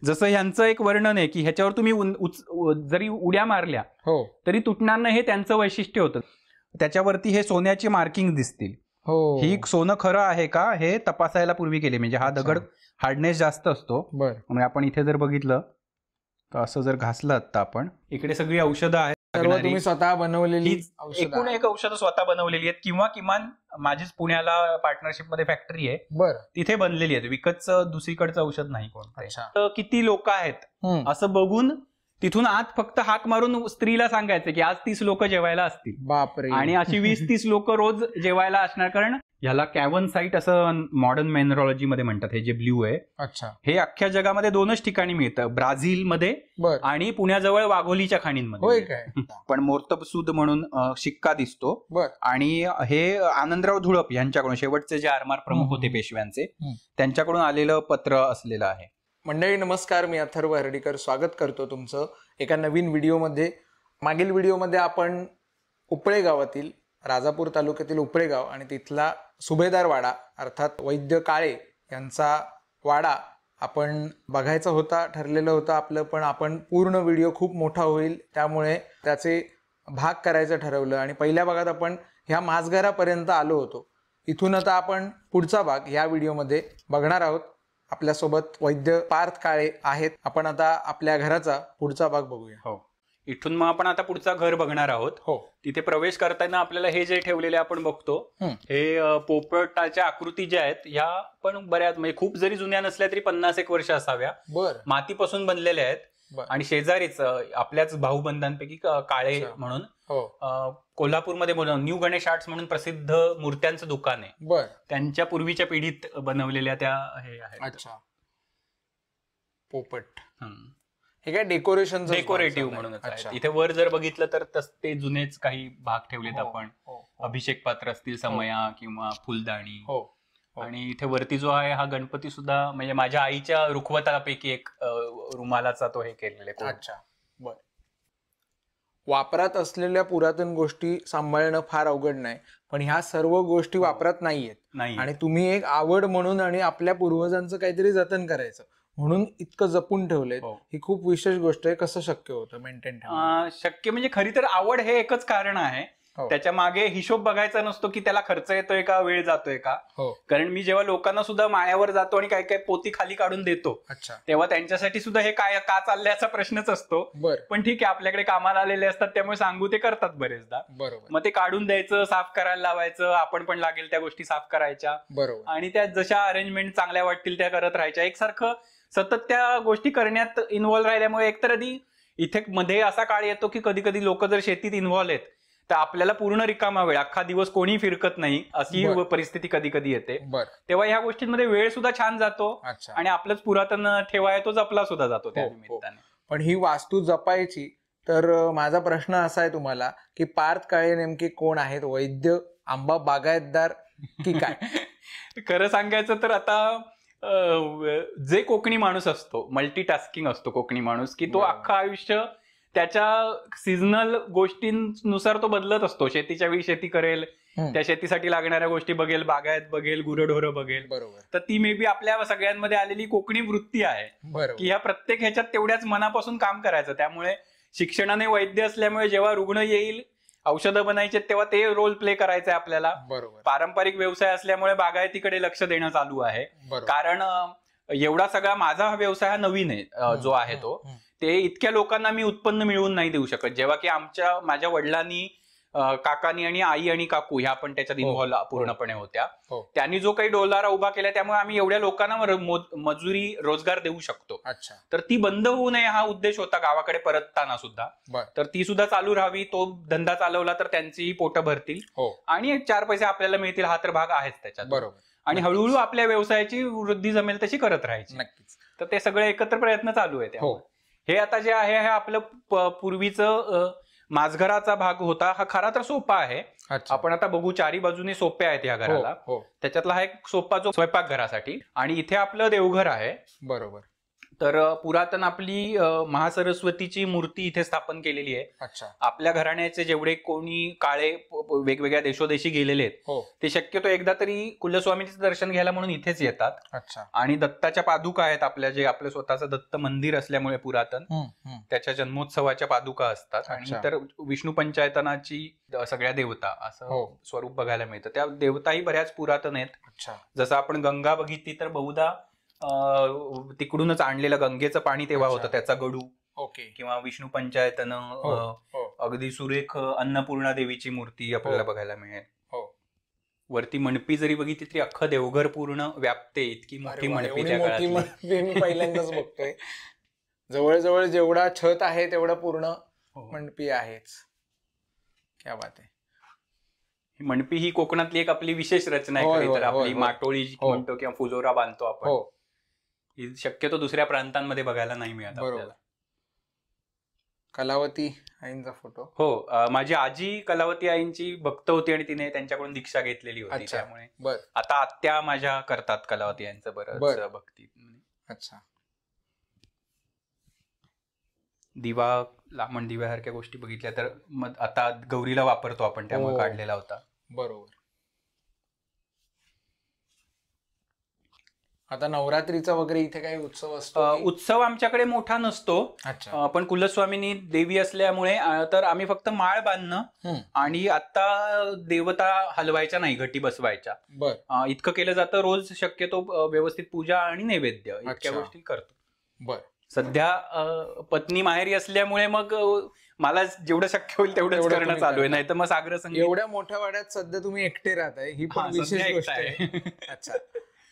जसं ह्यांचं एक वर्णन आहे की ह्याच्यावर तुम्ही जरी उड्या मारल्या तरी तुटणार नाही, हे त्यांचं वैशिष्ट्य होतं. त्याच्यावरती हे सोन्याची मार्किंग दिसतील. ही सोनं खरं आहे का हे तपासायला पूर्वी केले. म्हणजे हा दगड हार्डनेस जास्त असतो. म्हणजे आपण इथे जर बघितलं तर असं जर घासलं आता आपण, इकडे सगळी औषधं आहेत, तुम्ही स्वतः बनवलेली एकूण एक औषधं स्वतः बनवलेली आहेत किंवा किमान माझीच पुण्याला पार्टनरशिप मध्ये फॅक्टरी आहे, तिथे बनलेली आहेत. विकतचं दुसरीकडचं औषध नाही कोणतं. किती लोक आहेत असं बघून तिथून आत फक्त हाक मारून स्त्रीला सांगायचं की आज 30 लोक जेवायला असतील. बापरे. आणि अशी 20-30 लोक रोज जेवायला असणार. कारण ह्याला कॅव्हन साईट असं मॉडर्न मायनरॉलॉजी मध्ये म्हणतात. हे जे ब्ल्यू आहे हे अख्ख्या जगामध्ये 2च ठिकाणी मिळतं, ब्राझीलमध्ये आणि पुण्याजवळ वाघोलीच्या खाणींमध्ये. पण मोर्तबसूद म्हणून शिक्का दिसतो. आणि हे आनंदराव धुळप यांच्याकडून, शेवटचे जे आरमार प्रमुख होते पेशव्यांचे, त्यांच्याकडून आलेलं पत्र असलेलं आहे. मंडळी नमस्कार, मी अथर्व हर्डीकर स्वागत करतो तुमचं एका नवीन व्हिडिओमध्ये. मागील व्हिडिओमध्ये आपण उपळे गावातील, राजापूर तालुक्यातील उपळे गाव आणि तिथला सुभेदार वाडा अर्थात वैद्य काळे यांचा वाडा आपण बघायचा होता, ठरलेलं होतं आपलं. पण आपण पूर्ण व्हिडिओ खूप मोठा होईल त्यामुळे त्याचे भाग करायचं ठरवलं आणि पहिल्या भागात आपण ह्या माझघरापर्यंत आलो होतो. इथून आता आपण पुढचा भाग ह्या व्हिडिओमध्ये बघणार आहोत. आपल्यासोबत वैद्य पार्थ काळे आहेत. आपण आता आपल्या घराचा पुढचा भाग बघूया. इथून मग आपण आता पुढचा घर बघणार आहोत. तिथे प्रवेश करताना आपल्याला हे जे ठेवलेले आपण बघतो, हे पोपटाच्या आकृती ज्या आहेत ह्या पण बऱ्याच, म्हणजे खूप जरी जुन्या नसल्या तरी 50-1 वर्ष असाव्या. मातीपासून बनलेल्या आहेत. आणि शेजारीच आपल्याच भाऊबंधांपैकी काळे म्हणून कोल्हापूरमध्ये न्यू गणेश आर्ट्स म्हणून प्रसिद्ध मूर्त्यांचं दुकान आहे. त्यांच्या पूर्वीच्या पिढीत बनवलेल्या त्या हे आहेत. अच्छा, पोपट हे काय डेकोरेटिव्ह म्हणूनच. इथे वर जर बघितलं तर ते जुनेच काही भाग ठेवलेत आपण. अभिषेक पात्र असतील, समया किंवा फुलदाणी. आणि इथे वरती जो आहे हा गणपती सुद्धा, म्हणजे माझ्या आईच्या रुखवतापैकी एक रुमालाचा तो हे केलेला आहे. अच्छा, बर. वापरात असलेल्या पुरातन गोष्टी सांभाळणं फार अवघड नाही, पण ह्या सर्व गोष्टी वापरात नाहीयेत. आणि तुम्ही एक आवड म्हणून आणि आपल्या पूर्वजांचं काहीतरी जतन करायचं म्हणून इतकं जपून ठेवलंय, ही खूप विशेष गोष्ट आहे. कसं शक्य होतं मेंटेन ठेवणं? शक्य म्हणजे खरी तर आवड हे एकच कारण आहे. त्याच्या मागे हिशोब बघायचा नसतो की त्याला खर्च येतोय का, वेळ जातोय का. कारण मी जेव्हा लोकांना सुद्धा माळ्यावर जातो आणि काय काय पोती खाली काढून देतो, तेव्हा त्यांच्यासाठी सुद्धा हे काय का चालल्याचा प्रश्नच असतो. पण ठीक आहे, आपल्याकडे कामाला आलेले असतात त्यामुळे सांगू ते करतात बरेचदा. मग ते काढून द्यायचं, साफ करायला लावायचं, आपण पण लागेल त्या गोष्टी साफ करायच्या. आणि त्या जशा अरेंजमेंट चांगल्या वाटतील त्या करत राहायच्या. एकसारखं सतत त्या गोष्टी करण्यात इन्व्हॉल्व्ह राहिल्यामुळे एकतर इथे मध्ये असा काळ येतो की कधी कधी लोक जर शेतीत इन्व्हॉल्व्ह आहेत तर आपल्याला पूर्ण रिकामा वेळ, अख्खा दिवस कोणी फिरकत नाही, अशी परिस्थिती कधी कधी येते. तेव्हा ह्या गोष्टींमध्ये वेळ सुद्धा छान जातो आणि आपलंच पुरातन ठेवा आहे तो जपला सुद्धा जातो त्या निमित्ताने. पण ही वास्तू जपायची तर माझा प्रश्न असा आहे तुम्हाला की पार्थ काळे नेमके कोण आहेत? वैद्य, आंबा बागायतदार की काय? खरं सांगायचं तर आता जे कोकणी माणूस असतो, मल्टीटास्किंग असतो कोकणी माणूस, की तो अख्खं आयुष्य त्याच्या सीझनल गोष्टींनुसार तो बदलत असतो. शेतीच्या वेळी शेती करेल, त्या शेतीसाठी लागणाऱ्या गोष्टी बघेल, बागायत बघेल, गुरंढोरं बघेल. तर ती मे बी आपल्या सगळ्यांमध्ये आलेली कोकणी वृत्ती आहे की ह्या प्रत्येक ह्याच्यात तेवढ्याच मनापासून काम करायचं. त्यामुळे शिक्षणाने वैद्य असल्यामुळे जेव्हा रुग्ण येईल, औषधं बनायचे, तेव्हा ते रोल प्ले करायचंय आपल्याला. पारंपरिक व्यवसाय असल्यामुळे बागायतीकडे लक्ष देणं चालू आहे. कारण एवढा सगळा माझा हा व्यवसाय हा नवीन आहे जो आहे तो, ते इतक्या लोकांना मी उत्पन्न मिळवून नाही देऊ शकत. जेव्हा की माझ्या वडिलांनी, काकांनी आणि आई आणि काकू ह्या पण त्याच्यात इन्व्हॉल्व पूर्णपणे होत्या, त्यांनी जो काही डोलारा उभा केला त्यामुळे आम्ही एवढ्या लोकांना मजुरी, रोजगार देऊ शकतो. तर ती बंद होऊ नये हा उद्देश होता गावाकडे परतताना सुद्धा. तर ती सुद्धा चालू राहावी, तो धंदा चालवला तर त्यांचीही पोटं भरतील आणि 4 पैसे आपल्याला मिळतील, हा तर भाग आहेच त्याच्यात. आणि हळूहळू आपल्या व्यवसायाची वृद्धी जमेल तशी करत राहायची. नक्कीच. तर ते सगळे एकत्र प्रयत्न चालू आहे. हे आता जे आहे हे आपलं पूर्वीचं माझघराचा भाग होता. हा खरा तर सोपा आहे. आपण आता बघू, 4ही बाजूने सोपे आहेत या घराला. त्याच्यातला हा एक सोपा जो स्वयंपाकघरासाठी, आणि इथे आपलं देवघर आहे. तर पुरातन आपली महासरस्वतीची मूर्ती इथे स्थापन केलेली आहे. अच्छा. आपल्या घराण्याचे जेवढे कोणी काळे वेगवेगळ्या देशोदेशी गेलेले आहेत हो. ते शक्यतो एकदा तरी कुलस्वामींचं दर्शन घ्यायला म्हणून इथेच येतात. अच्छा. आणि दत्ताच्या पादुका आहेत आपल्या, जे आपलं स्वतःचं दत्त मंदिर असल्यामुळे पुरातन त्याच्या जन्मोत्सवाच्या पादुका असतात. आणि अच्छा. इतर विष्णू पंचायतनाची सगळ्या देवता असं हो. स्वरूप बघायला मिळतं. त्या देवताही बऱ्याच पुरातन आहेत. अच्छा. जसं आपण गंगा बघितली तर बहुधा तिकडूनच आणलेलं गंगेचं पाणी तेव्हा अच्छा. होतं, त्याचा गडू. ओके. किंवा विष्णू पंचायतन हो. हो. अगदी सुरेख अन्नपूर्णा देवीची मूर्ती आपल्याला हो. बघायला मिळेल. हो. वरती मंडपी जरी बघितली तरी अख्खं देवघर पूर्ण व्यापते, इतकी मोठी अरे वा, मंडपी एवढी त्या मोठी काळातली. मंडपी मी पहिल्यांदाच बघतोय. जवळजवळ जेवढा छत आहे तेवढा पूर्ण हो. मंडपी आहेच. क्या बात आहे. ही मंडपी ही कोकणातली एक आपली विशेष रचना आहे. होय, खरी तर होय, आपली होय. माटोळी जी हो. म्हणतो किंवा फुलोरा बांधतो आपण, हो. ही शक्यतो दुसऱ्या प्रांतांमध्ये बघायला नाही मिळत बरोबर. आपल्याला. कलावती आईंचा फोटो. हो, माझी आजी कलावती आईंची भक्त होती आणि तिने त्यांच्याकडून दीक्षा घेतलेली होती. अच्छा. त्यामुळे बर. आता आत्या माझ्या करतात कलावती यांचं बरंच बरं. भक्ती. अच्छा. दिवा, लांबण दिव्यासारख्या गोष्टी बघितल्या तर मग आता गौरीला वापरतो आपण, त्यामुळे हो. काढलेला होता. बरोबर. आता नवरात्रीचा वगैरे इथे काही उत्सव असतो की? उत्सव आमच्याकडे मोठा नसतो. अच्छा. पण कुलस्वामिनी देवी असल्यामुळे तर आम्ही फक्त माळ बांधणं आणि आता देवता हलवायच्या नाही, घटी बसवायच्या, बर. इतकं केलं जातं. रोज शक्यतो व्यवस्थित पूजा आणि नैवेद्य इतक्या अच्छा. गोष्टी करतो. बर. सध्या पत्नी माहेरी असल्यामुळे मग मला जेवढं शक्य होईल तेवढंच तेवढं करणं तुम्ही चालू आहे. करता. नाही तर मग सागर संगीत. एवढ्या मोठ्या वाड्यात सध्या तुम्ही एकटे राहताय, ही हा, पण सध्या विशेष गोष्ट एकटा आहे. आहे. अच्छा.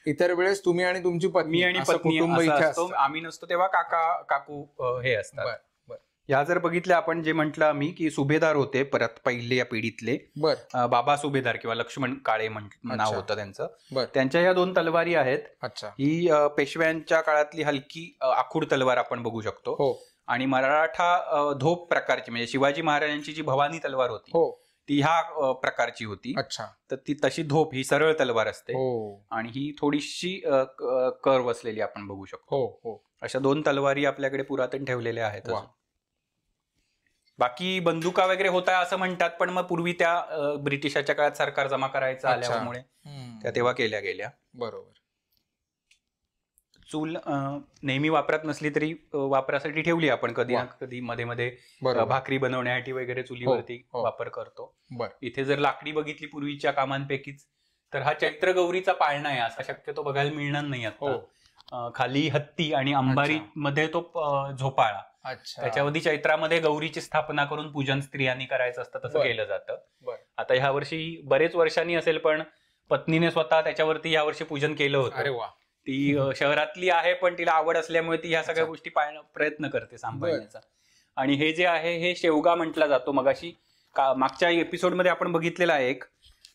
इतर वेळेस तुम्ही आणि तुमची पत्नी, मी आणि असं पत्नी कुटुंब असं इथे असतो. असतं. आम्ही नसतो तेव्हा काका काकू हे असतात. बर. बर. या जर बघितल्या आपण, जे म्हटलं आम्ही की सुभेदार होते परत पहिल्या पिढीतले, बर. बाबा सुभेदार किंवा लक्ष्मण काळे नाव अच्छा. होतं त्यांचं. बर. त्यांच्या या 2 तलवारी आहेत. अच्छा. ही पेशव्यांच्या काळातली हलकी आखूड तलवार आपण बघू शकतो. हो. आणि मराठा धोप प्रकारची, म्हणजे शिवाजी महाराजांची जी भवानी तलवार होती हो. ती ह्या प्रकारची होती. अच्छा. तर ती तशी धोप ही सरळ तलवार असते. हो. आणि ही थोडीशी कर्व असलेली आपण बघू शकतो. हो. हो. अशा 2 तलवारी आपल्याकडे पुरातन ठेवलेल्या आहेत. वा. अजून बाकी बंदुका वगैरे होता असं म्हणतात, पण मग पूर्वी त्या ब्रिटिशाच्या काळात सरकार जमा करायचं अच्छा. आल्यामुळे त्या तेव्हा केल्या गेल्या. बरोबर. चूल नेहमी वापरात नसली तरी वापरासाठी ठेवली आपण, कधी वा. ना कधी मध्ये मध्ये बरोबर. भाकरी बनवण्यासाठी वगैरे चुलीवरती हो. वापर करतो. बर. इथे जर लाकडी बघितली पूर्वीच्या कामांपैकीच, तर हा चैत्र गौरीचा पाळणा आहे. असा शक्यतो बघायला मिळणार नाही आता. खाली हत्ती आणि अंबारी मध्ये तो झोपाळा. अच्छा. त्याच्यावरती चैत्रामध्ये गौरीची स्थापना करून पूजन स्त्रियांनी करायचं असतं, तसं बर. केलं जातं. बर. आता ह्या वर्षी बरेच वर्षांनी असेल, पण पत्नीने स्वतः त्याच्यावरती या वर्षी पूजन केलं अरे होतं. वा. ती शहरातली आहे, पण तिला आवड असल्यामुळे ती ह्या सगळ्या अच्छा. गोष्टी पाळणं प्रयत्न करते सांभाळण्याचा. आणि हे जे आहे हे शेवगा म्हटला जातो. मगाशी मागच्या एपिसोडमध्ये आपण बघितलेला आहे एक,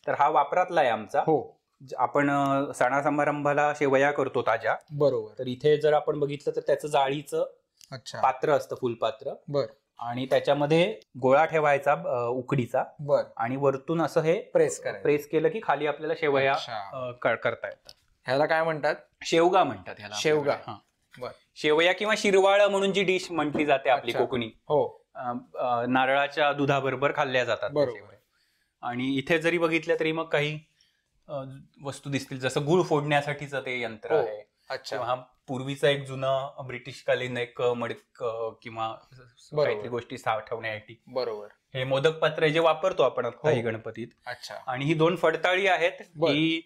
तर हा वापरातला आहे आमचा. हो. आपण सणा समारंभाला शेवया करतो ताज्या. बरोबर. तर इथे जर आपण बघितलं तर त्याचं जाळीचं अच्छा. पात्र असतं, फुलपात्र. बर. आणि त्याच्यामध्ये गोळा ठेवायचा उकडीचा, बर. आणि वरतून असं हे प्रेस करायचं. प्रेस केलं की खाली आपल्याला शेवया अच्छा. करता येतात. ह्याला काय म्हणतात? शेवगा म्हणतात ह्याला. शेवगा. हा. बर. शेवया किंवा शिरवाळ म्हणून जी डिश म्हटली जाते आपली अच्छा. कोकणी, हो. नारळाच्या दुधाबरोबर खाल्ल्या जातात त्या बरोबर. शेवया. आणि इथे जरी बघितल्या तरी मग काही वस्तू दिसतील, जसं गुळ फोडण्यासाठीचं ते यंत्र हो. आहे. अच्छा. किंवा हा पूर्वीचा एक जुनं ब्रिटिशकालीन एक मडक किंवा काहीतरी गोष्टी ठेवण्यासाठी बरोबर. हे मोदक पात्र जे वापरतो आपण काही हो. गणपतीत. अच्छा. आणि ही 2 फडताळी आहेत, बर. ही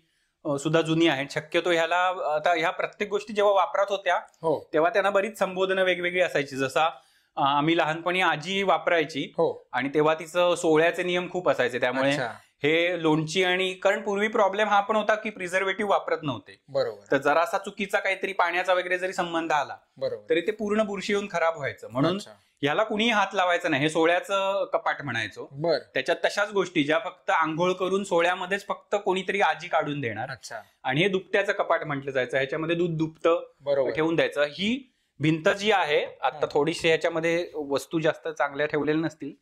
सुद्धा जुनी आहेत. शक्यतो ह्याला आता ह्या प्रत्येक गोष्टी जेव्हा वापरात होत्या हो. तेव्हा त्यांना बरीच संबोधनं वेगवेगळी असायची. जसा आम्ही लहानपणी आजी वापरायची, हो. आणि तेव्हा तिचं सोहळ्याचे नियम खूप असायचे. त्यामुळे अच्छा. हे लोणची, आणि कारण पूर्वी प्रॉब्लेम हा पण होता की प्रिझर्वेटिव्ह वापरत नव्हते. बरोबर. तर जरासा चुकीचा काहीतरी पाण्याचा वगैरे जरी संबंध आला बरोबर. तरी ते पूर्ण बुरशी येऊन खराब व्हायचं. म्हणून अच्छा. याला कुणीही हात लावायचा नाही. हे सोहळ्याचं कपाट म्हणायचो. बर. त्याच्यात तशाच गोष्टी ज्या फक्त आंघोळ करून सोहळ्यामध्येच फक्त कोणीतरी आजी काढून देणार. अच्छा. आणि हे दुपट्याचं कपाट म्हटलं जायचं. ह्याच्यामध्ये दूध दुपतं बरोबर. ठेवून द्यायचं. ही भिंत जी आहे आता थोडीशी ह्याच्यामध्ये वस्तू जास्त चांगल्या ठेवलेल्या नसतील,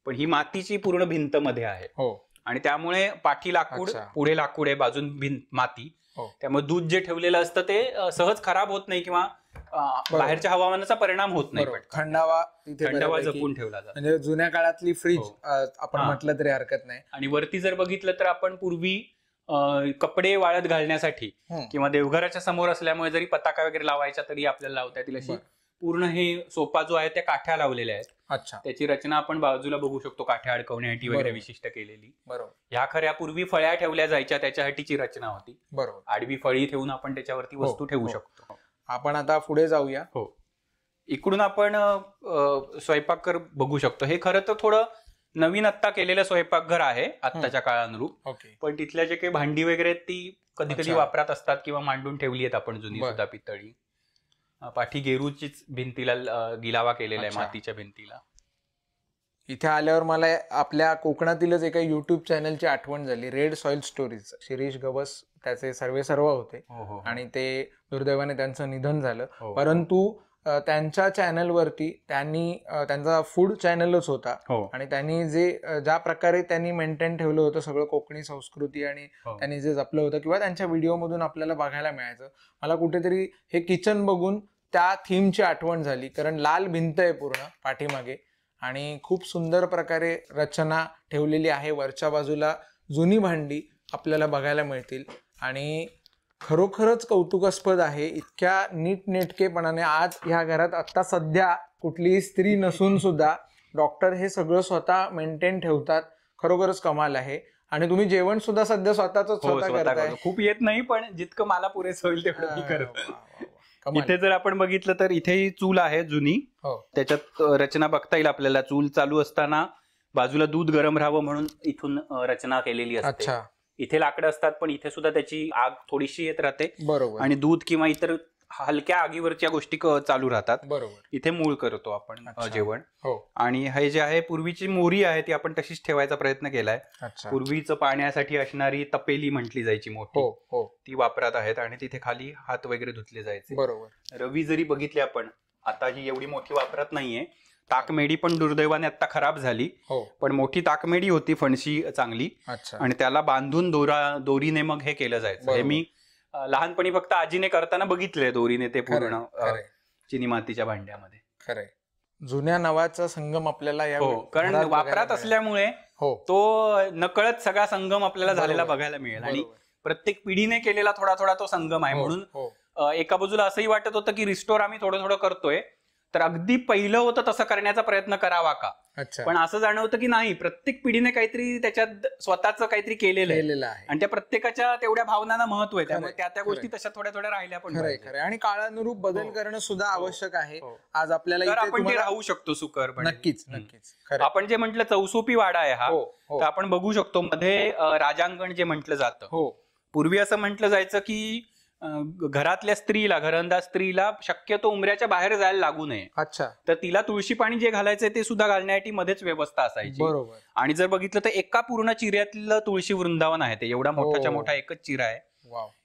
पण ही मातीची पूर्ण भिंत मध्ये आहे. हो. आणि त्यामुळे पाठी लाकूड, अच्छा. पुढे लाकूड आहे, बाजून माती. हो. त्यामुळे दूध जे ठेवलेलं असतं ते सहज खराब होत नाही किंवा बाहेरच्या हवामानाचा परिणाम होत नाही. बरोबर. थंडावा तिथे थंडावा बऱ्यापैकी, जपून ठेवला जातो. म्हणजे जुन्या काळातली फ्रीज हो. आपण म्हटलं तरी हरकत नाही. आणि वरती जर बघितलं तर आपण पूर्वी कपडे वाळत घालण्यासाठी किंवा देवघराच्या समोर असल्यामुळे जरी पताका वगैरे लावायच्या तरी आपल्याला लावता येतील अशी पूर्ण हे सोफा जो आहे त्या काठ्या लावलेल्या आहेत. अच्छा. त्याची रचना आपण बाजूला बघू शकतो, काठ्या अडकवण्यासाठी वगैरे विशिष्ट केलेली. बरोबर. ह्या खऱ्या पूर्वी फळ्या ठेवल्या जायच्या त्याच्यासाठीची रचना होती. बरोबर. आडवी फळी ठेवून आपण त्याच्यावरती वस्तू ठेवू शकतो. आपण आता पुढे जाऊया. हो, इकडून आपण स्वयंपाकघर बघू शकतो. हे खरं तर थोडं नवीन आत्ता केलेलं स्वयंपाकघर आहे आत्ताच्या काळानुरूप. ओके. पण तिथल्या जे काही भांडी वगैरे आहेत ती कधी कधी वापरात असतात किंवा मांडून ठेवली आहेत आपण जुनी सुद्धा पितळी. पाठी गेरूचीच भिंतीला गिलावा केलेला आहे, मातीच्या भिंतीला. इथे आल्यावर मला आपल्या कोकणातीलच एका युट्यूब चॅनलची आठवण झाली, red soil stories. Shirish Gawas त्याचे सर्व होते आणि ते दुर्दैवाने त्यांचं निधन झालं. परंतु त्यांच्या चॅनलवरती त्यांचा फूड चॅनलच होता आणि त्यांनी ज्या प्रकारे त्यांनी मेंटेन ठेवलं होतं सगळं कोकणी संस्कृती आणि त्यांनी जे जपलं होतं किंवा त्यांच्या व्हिडिओमधून आपल्याला बघायला मिळायचं. मला कुठेतरी हे किचन बघून त्या थीमची आठवण झाली, कारण लाल भिंत आहे पूर्ण पाठीमागे आणि खूप सुंदर प्रकारे रचना ठेवलेली आहे. वरच्या बाजूला जुनी भांडी आपल्याला बघायला मिळतील आणि खरोखरच कौतुकास्पद आहे. इतक्या नीटनेटकेपणाने आज ह्या घरात आता सध्या कुठलीही स्त्री नसून सुद्धा डॉक्टर हे सगळं स्वतः मेंटेन ठेवतात. खरोखरच कमाल आहे. आणि तुम्ही जेवण सुद्धा सध्या स्वतः करताय. खूप येत नाही पण जितकं मला पुरेसं होईल तेवढं मी करतो. इथे जर आपण बघितलं तर इथेही चूल आहे जुनी. त्याच्यात रचना बघता येईल आपल्याला. चूल चालू असताना बाजूला दूध गरम राहावं म्हणून इथून रचना केलेली असते. इथे लाकडं असतात पण इथे सुद्धा त्याची आग थोडीशी येत राहते. बरोबर. आणि दूध किंवा इतर हलक्या आगीवरच्या गोष्टी चालू राहतात. बरोबर. इथे मूळ करतो आपण जेवण. आणि हे जे आहे पूर्वीची मोरी आहे ती आपण तशीच ठेवायचा प्रयत्न केलाय. पूर्वीच पाण्यासाठी असणारी तपेली म्हटली जायची मोठी, ती वापरात आहेत आणि तिथे खाली हात वगैरे धुतले जायचे. बरोबर. रवी जरी बघितली आपण आता ही एवढी मोठी वापरात नाहीये. ताकमेडी पण दुर्दैवाने आता खराब झाली. पण मोठी ताकमेडी होती फणशी चांगली आणि त्याला बांधून दोरीने मग हे केलं जायचं. हे मी लहानपणी फक्त आजीने करताना बघितलंय दोरीने ते पूर्ण चिनी मातीच्या भांड्यामध्ये. खरंय. जुन्या नवाचा संगम आपल्याला कारण वापरात असल्यामुळे तो नकळत सगळा संगम आपल्याला झालेला बघायला मिळेल आणि प्रत्येक पिढीने केलेला थोडा थोडा तो संगम आहे. म्हणून एका बाजूला असंही वाटत होतं की रिस्टोर आम्ही थोडं थोडं करतोय तर अगदी पहिलं होतं तसं करण्याचा प्रयत्न करावा का. पण असं जाणवतं की नाही, प्रत्येक पिढीने काहीतरी त्याच्यात स्वतःच काहीतरी केलेलं आहे आणि त्या प्रत्येकाच्या तेवढ्या भावनांना महत्व आहे. त्यामुळे त्या गोष्टी तशा थोड्या थोड्या राहिल्या पण. खरंय. आणि काळानुरूप बदल करणं सुद्धा आवश्यक आहे. आज आपल्याला आपण ते राहू शकतो सुकर. नक्कीच. आपण जे म्हटलं चौसोपी वाडा आहे हा, तर आपण बघू शकतो मध्ये राजांगण जे म्हटलं जातं. पूर्वी असं म्हटलं जायचं की घरातल्या स्त्रीला, घरंदाज स्त्रीला शक्यतो उमऱ्याच्या बाहेर जायला लागू नये. तर तिला तुळशी पाणी जे घालायचंय ते सुद्धा घालण्यासाठी मध्येच व्यवस्था असायची. बरोबर. आणि जर बघितलं तर एका पूर्ण चिऱ्यातलं तुळशी वृंदावन आहे. ते एवढा मोठाच्या मोठा एकच चिरा आहे.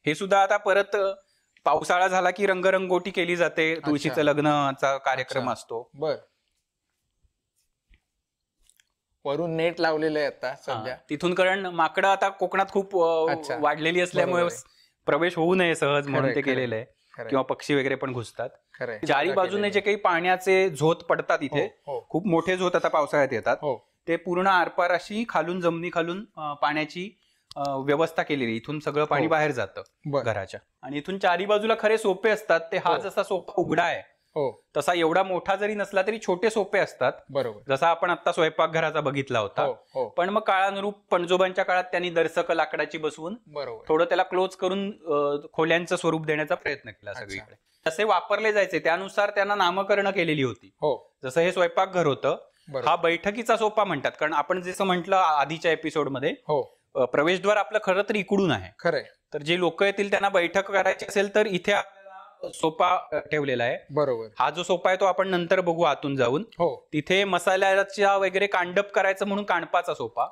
हे सुद्धा आता परत पावसाळा झाला की रंगरंगोटी केली जाते. तुळशीचं लग्नाचा कार्यक्रम असतो. वरून नेट लावलेलं आहे आता सध्या तिथून, कारण माकडं आता कोकणात खूप वाढलेली असल्यामुळे प्रवेश होऊ नये सहज म्हणून ते केलेलं आहे. किंवा पक्षी वगैरे पण घुसतात. चारी बाजूने जे काही पाण्याचे झोत पडतात इथे, खूप मोठे झोत आता पावसाळ्यात येतात. ते पूर्ण आरपार अशी खालून जमिनी खालून पाण्याची व्यवस्था केलेली. इथून सगळं पाणी बाहेर जातं घराच्या. आणि इथून चारी बाजूला खरे सोपे असतात. ते हा जसा सोपा उघडा आहे तसा एवढा मोठा जरी नसला तरी छोटे सोपे असतात. बरोबर. जसा आपण आता स्वयंपाकघराचा बघितला होता. पण मग काळानुरूप पणजोबांच्या काळात त्यांनी दर्शक लाकडाची बसवून थोडं त्याला क्लोज करून खोल्यांचं स्वरूप देण्याचा प्रयत्न केला सगळीकडे. जसे वापरले जायचे त्यानुसार त्यांना नामकरण केलेली होती. जसं हे स्वयंपाकघर होतं, हा बैठकीचा सोपा म्हणतात. कारण आपण जसं म्हटलं आधीच्या एपिसोडमध्ये प्रवेशद्वार आपलं खरं तर इकडून आहे. खरंय. तर जे लोक येतील त्यांना बैठक करायची असेल तर इथे सोपा ठेवलेला आहे. बरोबर. हा जो सोपा आहे तो आपण नंतर बघू आतून जाऊन. तिथे मसाल्याच्या वगैरे कांडप करायचं म्हणून कांडपाचा सोपा.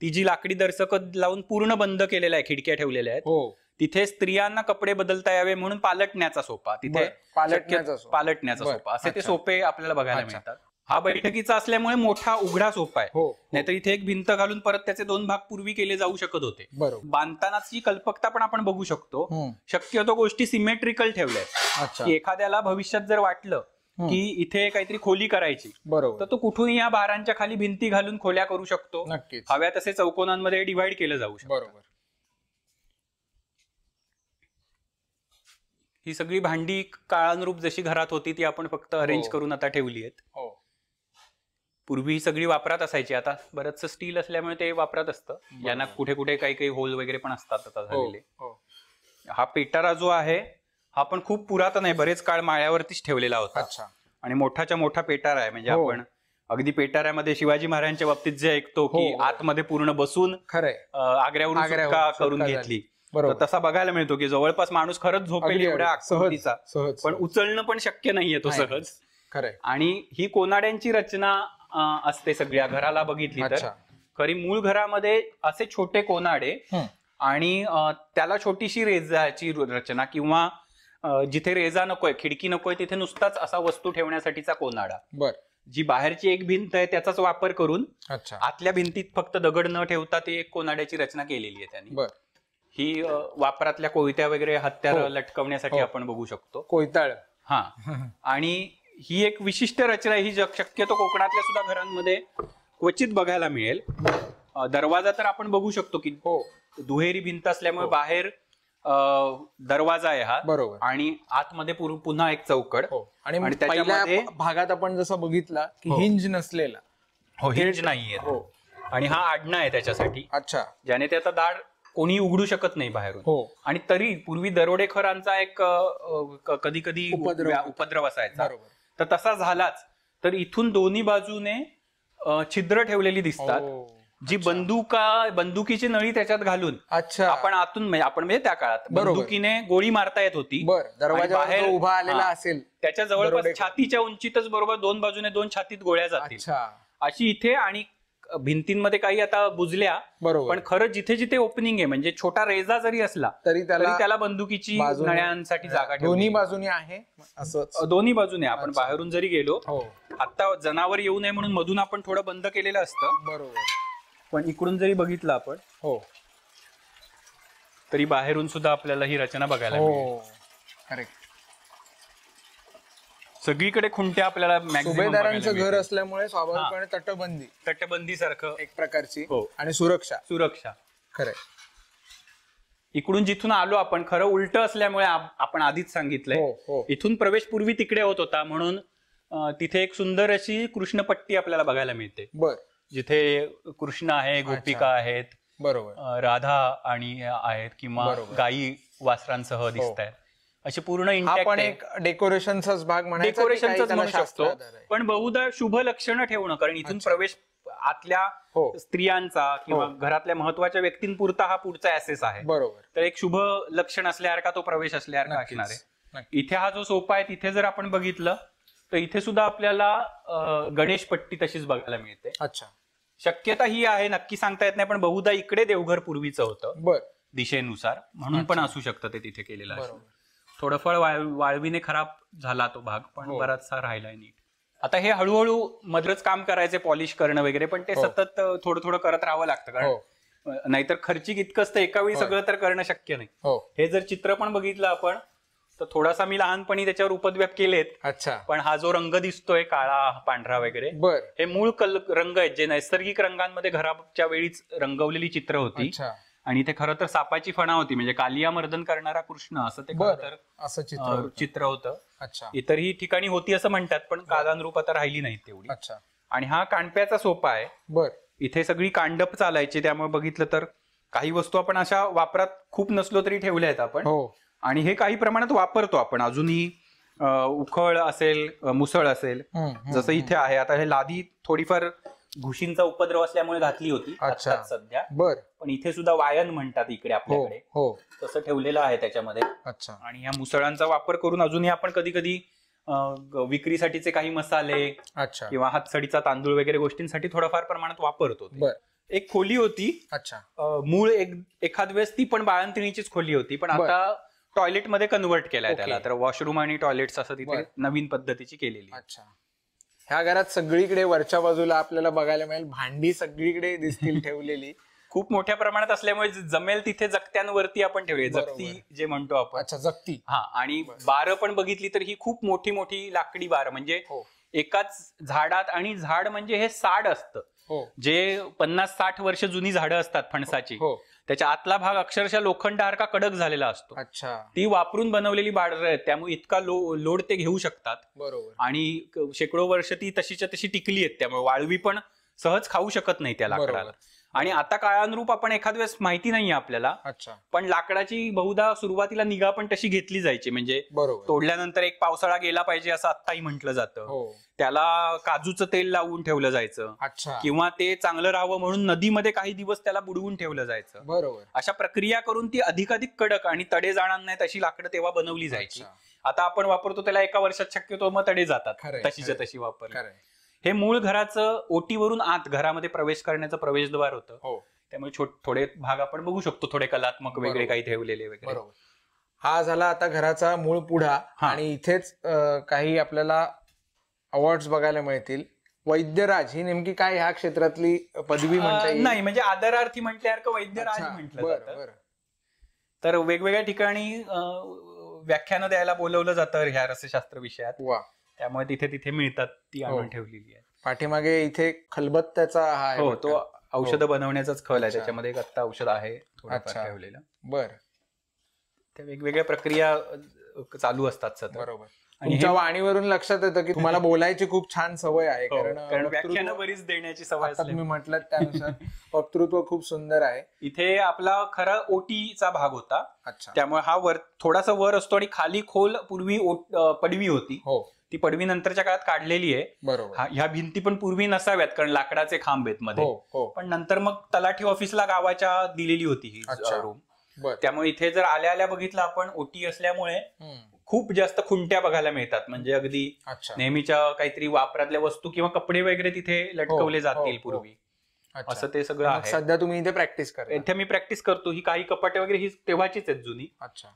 ती जी लाकडी दर्शक लावून पूर्ण बंद केलेला आहे, खिडक्या ठेवलेल्या आहेत. तिथे स्त्रियांना कपडे बदलता यावे म्हणून पालटण्याचा सोपा. तिथे पालटण्याचा सोपा असे ते सोपे आपल्याला बघायला मिळतात. हा बैठकीचा असल्यामुळे मोठा उघडा सोफा आहे. हो नाहीतर इथे एक भिंत घालून परत त्याचे 2 भाग पूर्वी केले जाऊ शकत होते. बरोबर. बांधतानाची कल्पकता पण आपण बघू शकतो. शक्यतो गोष्टी सिमेट्रिकल ठेवल्यात अच्छा की एखाद्याला भविष्यात जर वाटलं की इथे काहीतरी खोली करायची बरोबर तर तो कुठूनही या बारांच्या खाली भिंती घालून खोल्या करू शकतो. नक्कीच हव्या तसे चौकोनांमध्ये डिव्हाइड केलं जाऊ शकतं. बरोबर. ही सगळी भांडी काळानुरूप जशी घरात होती ती आपण फक्त अरेंज हो. करून आता ठेवली आहेत. हो पूर्वी ही सगळी वापरात असायची. आता बरंचसं स्टील असल्यामुळे ते वापरात असतं. यांना कुठे कुठे काही काही होल वगैरे पण असतात आता झालेले. हो हा पेटारा जो आहे हा पण खूप पुरातन आहे. बरेच काळ माळ्यावरतीच ठेवलेला होता अच्छा आणि मोठाच्या मोठा पेटारा आहे. म्हणजे हो. आपण अगदी पेटाऱ्यामध्ये शिवाजी महाराजांच्या बाबतीत जे ऐकतो की हो. आतमध्ये पूर्ण बसून खरंय आग्र्यावरून आग्र्यावरून सुटका सुटका करून झाली. घेतली. तर बरोबर तसा बघायला मिळतो की जवळपास माणूस खरंच झोपेल अगदी एवढ्या अगदी. सहज आकृतीचा. सहज पण उचलणं पण शक्य नाहीये तो नाही. सहज. खरंय आणि ही कोनाड्यांची रचना असते सगळ्या घराला बघितली तर. अच्छा खरी मूळ घरामध्ये असे छोटे कोनाडे आणि त्याला छोटीशी रेजाची रचना किंवा जिथे रेजा नकोय खिडकी नकोय तिथे नुसताच असा वस्तू ठेवण्यासाठीचा कोनाडा. बर. जी बाहेरची एक भिंत आहे त्याचाच वापर करून अच्छा आतल्या भिंतीत फक्त दगड न ठेवता ती एक कोनाड्याची रचना केलेली आहे त्यांनी. बर. ही वापरातल्या कोयत्या वगैरे हत्यार हो. लटकवण्यासाठी हो. आपण बघू शकतो. कोयताळ. हा आणि ही एक विशिष्ट रचना ही शक्यतो कोकणातल्या सुद्धा घरांमध्ये क्वचित बघायला मिळेल. दरवाजा तर आपण बघू शकतो की हो दुहेरी भिंत असल्यामुळे हो. बाहेर दरवाजा आहे हा बरोबर. आणि आतमध्ये पुन्हा एक चौकड. हो आणि आणि पहिल्या त्याच्यामध्ये भागात आपण जसं बघितला की हो. हिंज नसलेला. हिंज नाहीये. हो आणि हा आडणा आहे त्याच्यासाठी अच्छा ज्याने त्याचा दार कोणी उघडू शकत नाही बाहेरून. हो आणि तरी पूर्वी दरोडेखोरांचा एक कधी कधी उपद्रव असायचा. बरोबर. तर तसा झालाच तर इथून दोन्ही बाजूने छिद्र ठेवलेली दिसतात. हो. जी बंदुकीची नळी त्याच्यात घालून अच्छा आपण आतून म्हणजे त्या काळात बरोबर. बंदुकीने गोळी मारता येत होती. बर. दरवाजावर बाहेर- जो उभा आलेला हा. असेल त्याच्या जवळपास दरोडेखोर. छातीच्या उंचीतच बरोबर 2 बाजूने 2 छातीत गोळ्या जातील अच्छा अशी इथे. आणि भिंतींमध्ये काही आता बुजल्या बरोबर पण खरं जिथे जिथे ओपनिंग आहे म्हणजे छोटा रेजा जरी असला तरी तरी त्याला बंदुकीची बाजूने- नळ्यांसाठी जागा दोन्ही ठेवली. बाजूनी आहे असं. दोन्ही बाजूने आपण अच्छा. बाहेरून जरी गेलो हो आता जनावर येऊ नये म्हणून मधून आपण थोडं बंद केलेलं असतं. बरोबर. पण इकडून जरी बघितलं आपण हो तरी बाहेरून सुद्धा आपल्याला ही रचना बघायला मिळेल. हो करेक्ट. सगळीकडे खुंट्या आपल्याला maximum सुभेदारांचं बघायला घर मिळतील. असल्यामुळे स्वाभाविकपणे तटबंदी तटबंदी सारखं एक प्रकारची हो. आणि सुरक्षा. सुरक्षा. खरंय. इकडून जिथून आलो आपण खरं उलट असल्यामुळे आपण आधीच सांगितलंय हो हो इथून प्रवेश पूर्वी तिकडे होत होता म्हणून तिथे एक सुंदर अशी कृष्णपट्टी आपल्याला बघायला मिळते. बर. जिथे कृष्ण आहे गोपिका आहेत बरोबर. राधा आणि आहेत किंवा बरोबर. गायी वासरांसह दिसत आहेत असे पूर्ण हा इंटॅक्ट पण आहे. एक डेकोरेशनचाच भाग म्हणायचा की काही डेकोरेशनच त्याला म्हणू शकतो. शास्त्राधार आहे? पण बहुधा शुभ लक्षणं ठेवणं कारण इथून अच्छा. प्रवेश आतल्या हो स्त्रियांचा किंवा हो. घरातल्या महत्वाच्या व्यक्तींपुरता हा पुढचा ऍसेस आहे. बरोबर. तर एक शुभ लक्षण असल्यासारखा तो प्रवेश असल्यासारखा असणार आहे. नक्कीच. इथे हा जो सोपा आहे तिथे जर आपण बघितलं तर इथे सुद्धा आपल्याला गणेश पट्टी तशीच बघायला मिळते. अच्छा. शक्यता ही आहे नक्की सांगता येत नाही पण बहुधा इकडे देवघर पूर्वीचं होतं बर. दिशेनुसार म्हणून पण असू शकतं ते तिथे केलेलं आहे. बरोबर. थोडंफार वाळवीने खराब झाला तो भाग पण हो. बराचसा राहिलाय नीट. आता हे हळूहळू मद्रच काम करायचे पॉलिश करणं वगैरे पण ते हो. सतत थोडं थोडं करत राहावं लागतं हो कारण नाहीतर खर्चिक इतकंच तर एका वेळी होय. सगळं तर करणं शक्य नाही. हो. हे जर चित्र पण बघितलं आपण तर थोडासा मी लहानपणी त्याच्यावर उपद्व्याप केलेत अच्छा. पण हा जो रंग दिसतोय काळा पांढरा वगैरे बर. हे मूळ रंग आहेत जे नैसर्गिक रंगांमध्ये घराच्या वेळीच रंगवलेली चित्र होती. अच्छा. आणि ते खरं तर सापाची फणा होती म्हणजे कालिया मर्दन करणारा कृष्ण असं ते खरं बर. तर असं चित्र होतं. चित्र होतं. अच्छा. इतरही ठिकाणी होती असं म्हणतात पण कालानुरूप आता राहिली नाहीत तेवढी. अच्छा. आणि हा कांडप्याचा सोपा आहे. बर. इथे सगळी कांडप चालायची त्यामुळे बघितलं तर काही वस्तू आपण अशा वापरात खूप नसलो तरी ठेवल्या आहेत आपण. हो. आणि हे काही प्रमाणात वापरतो आपण अजूनही. उखळ असेल मुसळ असेल जसं इथे आहे. आता हे लादी थोडीफार घुशींचा उपद्रव असल्यामुळे घातली होती अच्छा. आत्ताच सध्या बर. पण इथे सुद्धा वायन म्हणतात इकडे हो आपल्याकडे हो. तसं ठेवलेलं आहे त्याच्यामध्ये. अच्छा. आणि या मुसळांचा वापर करून अजूनही आपण कधी कधी विक्रीसाठीचे काही मसाले अच्छा. किंवा हातसडीचा तांदूळ वगैरे गोष्टींसाठी थोडंफार प्रमाणात वापरतो. बर. एक खोली होती अच्छा. मूळ एखाद वेळेस ती पण बाळंतिणीचीच खोली होती पण बर. आता टॉयलेटमध्ये कन्व्हर्ट केलाय ओके. त्याला तर वॉशरूम आणि टॉयलेट्स असं तिथे बर. नवीन पद्धतीची केलेली आहे. अच्छा. ह्या घरात सगळीकडे वरच्या बाजूला आपल्याला बघायला मिळेल भांडी सगळीकडे दिसतील ठेवलेली. खूप मोठ्या प्रमाणात असल्यामुळे जमेल तिथे जगत्यांवरती आपण ठेवूया, जगती जे म्हणतो आपण. अच्छा, जगती. हा, आणि बारं पण बघितली तर ही खूप मोठी मोठी लाकडी बारं, म्हणजे एकाच झाडात, आणि झाड म्हणजे हे साड असतं, जे 50-60 वर्ष जुनी झाडं असतात फणसाची, त्याच्या आतला भाग अक्षरशः लोखंडासारखा कडक झालेला असतो. अच्छा. ती वापरून बनवलेली बारं आहेत, त्यामुळे इतका लोड ते घेऊ शकतात. बरोबर. आणि शेकडो वर्ष ती तशीच्या तशी टिकली आहेत, त्यामुळे वाळवी पण सहज खाऊ शकत नाही त्या लाकडाला. आणि आता काळानुरूप आपण एखाद वेळेस माहिती नाहीये आपल्याला, पण लाकडाची बहुधा सुरुवातीला निगा पण तशी घेतली जायची, म्हणजे तोडल्यानंतर एक पावसाळा गेला पाहिजे असं आत्ताही म्हटलं जातं. त्याला काजूचं तेल लावून ठेवलं जायचं, किंवा ते चांगलं राहावं म्हणून नदीमध्ये काही दिवस त्याला बुडवून ठेवलं जायचं. बरोबर. अशा प्रक्रिया करून ती अधिकाधिक कडक आणि तडे जाणार नाहीत अशी लाकडं तेव्हा बनवली जायची. आता आपण वापरतो त्याला एका वर्षात शक्यतो मग तडे जातात, तशीच्या तशी वापर. हे मूळ घराचं ओटीवरून आत घरामध्ये प्रवेश करण्याचं प्रवेशद्वार होतं, त्यामुळे थोडे भाग आपण बघू शकतो, थोडे कलात्मक वेगळे काही ठेवलेले वगैरे. हा झाला आता घराचा मूळ पुढा. आणि इथेच काही आपल्याला अवॉर्ड्स बघायला मिळतील. वैद्यराज ही नेमकी काय ह्या क्षेत्रातली पदवी म्हणता येईल? नाही, म्हणजे आदरार्थी म्हटल्यासारखं वैद्यराज म्हटलं जातं. तर वेगवेगळ्या ठिकाणी व्याख्यानं द्यायला बोलवलं जातं ह्या रसशास्त्र विषयात, त्यामुळे तिथे तिथे मिळतात, ती आणून ठेवलेली आहे. पाठीमागे इथे खलबत्त्याचा हो, तो औषधं बनवण्याचाच खल आहे, त्याच्यामध्ये एक आत्ता औषध आहे ठेवलेलं. बरं. त्या वेगवेगळ्या प्रक्रिया चालू असतात सतत. बरोबर. तुमच्या वाणीवरून लक्षात येतं की तुम्हाला बोलायची खूप छान सवय आहे, कारण व्याख्यानं बरीच देण्याची सवय. तुम्ही म्हटलं त्यानुसार वक्तृत्व खूप सुंदर आहे. इथे आपला खरा ओटीचा भाग होता, त्यामुळे हा थोडासा वर असतो, आणि खाली खोल पूर्वी पडवी होती. ती पडवी नंतरच्या काळात काढलेली आहे. बरोबर. ह्या भिंती पण पूर्वी नसाव्यात, कारण लाकडाचे खांब आहेत मध्ये, पण नंतर मग तलाठी ऑफिसला गावाच्या दिलेली होती ही रूम. त्यामुळे इथे जर आल्या आल्या बघितलं आपण, ओटी असल्यामुळे खूप जास्त खुंट्या बघायला मिळतात, म्हणजे अगदी नेहमीच्या काहीतरी वापरातल्या वस्तू किंवा कपडे वगैरे तिथे लटकवले जातील पूर्वी, असं ते सगळं आहे. सध्या तुम्ही इथे प्रॅक्टिस करता? इथे मी प्रॅक्टिस करतो. ही काही कपाटे वगैरे ही तेव्हाचीच आहेत जुनी.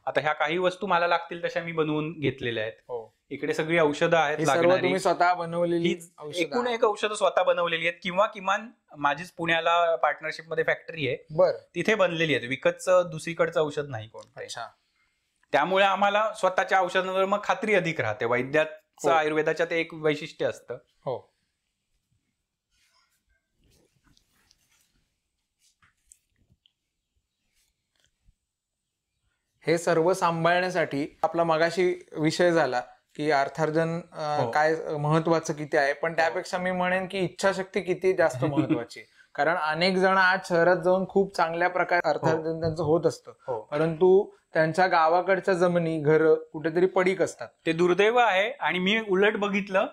आता ह्या काही वस्तू मला लागतील तशा मी बनवून घेतलेल्या आहेत. इकडे सगळी औषधं आहेत लागणारी, तुम्ही स्वतः बनवलेली. एकूण एक औषधं स्वतः बनवलेली आहेत, किंवा किमान माझीच पुण्याला पार्टनरशिप मध्ये फॅक्टरी आहे, तिथे बनलेली आहेत. विकतचं दुसरीकडचं औषध नाही कोणतं. त्यामुळे आम्हाला स्वतःच्या औषधांवर मग खात्री अधिक राहते. वैद्याचं आयुर्वेदाच्या ते एक वैशिष्ट्य असतं. हे सर्व सांभाळण्यासाठी आपला मगाशी विषय झाला की अर्थार्जन काय महत्वाचं किती आहे, पण त्यापेक्षा मी म्हणेन की इच्छाशक्ती किती जास्त महत्वाची. कारण अनेक जण आज शहरात जाऊन खूप चांगल्या प्रकारे अर्थार्जन त्यांचं होत असतं, परंतु त्यांच्या गावाकडच्या जमिनी, घर कुठेतरी पडीक असतात. ते दुर्दैव आहे. आणि मी उलट बघितलं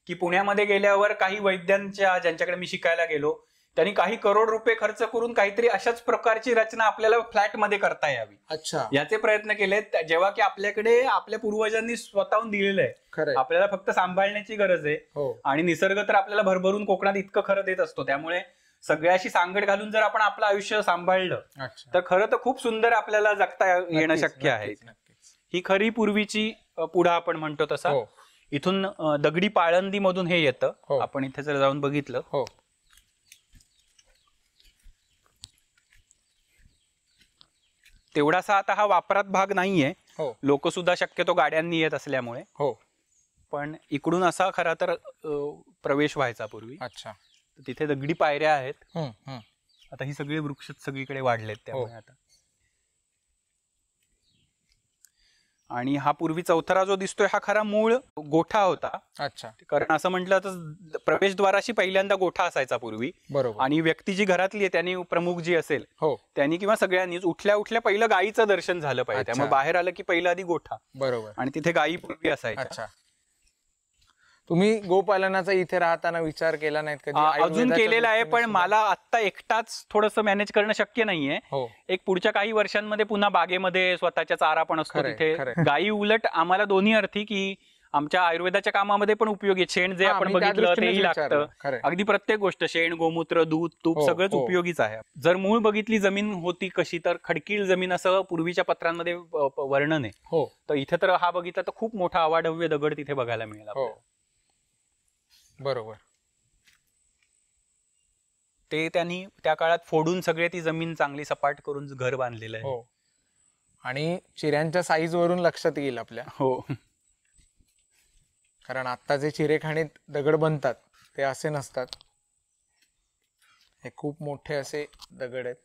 की पुण्यामध्ये गेल्यावर काही वैद्यांच्या, ज्यांच्याकडे मी शिकायला गेलो, त्यांनी काही करोड रुपये खर्च करून काहीतरी अशाच प्रकारची रचना आपल्याला फ्लॅटमध्ये करता यावी याचे प्रयत्न केलेत, जेव्हा की आपल्याकडे आपल्या पूर्वजांनी स्वतःहून दिलेलं आहे. आपल्याला फक्त सांभाळण्याची गरज आहे. आणि निसर्ग तर आपल्याला भरभरून कोकणात इतकं खरं देत असतो, त्यामुळे सगळ्याशी सांगड घालून जर आपण आपलं आयुष्य सांभाळलं तर खरं तर खूप सुंदर आपल्याला जगता येणं शक्य आहे. ही खरी पूर्वीची पुढा आपण म्हणतो तसा. इथून दगडी पाळंदी मधून हे येतं. आपण इथे जर जाऊन बघितलं, तेवढासा आता हा वापरात भाग नाहीये. लोक सुद्धा शक्यतो गाड्यांनी येत असल्यामुळे, पण इकडून असा खरा तर प्रवेश व्हायचा पूर्वी. तिथे दगडी पायऱ्या आहेत. आता ही सगळी वृक्ष सगळीकडे वाढलेत त्यामुळे आता. आणि हा पूर्वी चौथरा जो दिसतोय हा खरा मूळ गोठा होता. कारण असं म्हटलं तर प्रवेशद्वाराशी पहिल्यांदा गोठा असायचा पूर्वी. आणि व्यक्ती जी घरातली आहे त्यांनी, प्रमुख जी असेल त्यांनी किंवा सगळ्यांनीच उठल्या उठल्या पहिलं गायीचं दर्शन झालं पाहिजे, त्यामुळे बाहेर आलं की पहिलं आधी गोठा. आणि तिथे गायी पूर्वी असायच्या. तुम्ही गोपालनाचा इथे राहताना विचार केला नाहीत कधी? अजून केलेला आहे, पण मला आता एकटाच थोडंसं मॅनेज करणं शक्य नाहीये. एक पुढच्या काही वर्षांमध्ये पुन्हा बागेमध्ये स्वतःच्या चारा पण असतो तिथे. गायी उलट आम्हाला दोन्ही अर्थी की आमच्या आयुर्वेदाच्या कामामध्ये पण उपयोगी. शेण जे आपण बघितलं तेही लागतं. अगदी प्रत्येक गोष्ट, शेण, गोमूत्र, दूध, तूप सगळंच उपयोगीच आहे. जर मूळ बघितली जमीन होती कशी, तर खडकीळ जमीन असं पूर्वीच्या पत्रांमध्ये वर्णन आहे. तर इथे तर हा बघितला तर खूप मोठा अवाढव्य दगड तिथे बघायला मिळेल. बरोबर. ते त्यांनी त्या काळात फोडून सगळे ती जमीन चांगली सपाट करून घर बांधलेलं आहे. हो. आणि चिऱ्यांच्या साईज वरून लक्षात येईल आपल्या, हो. कारण आता जे चिरेखाणीत दगड बनतात ते असे नसतात, हे खूप मोठे असे दगड आहेत.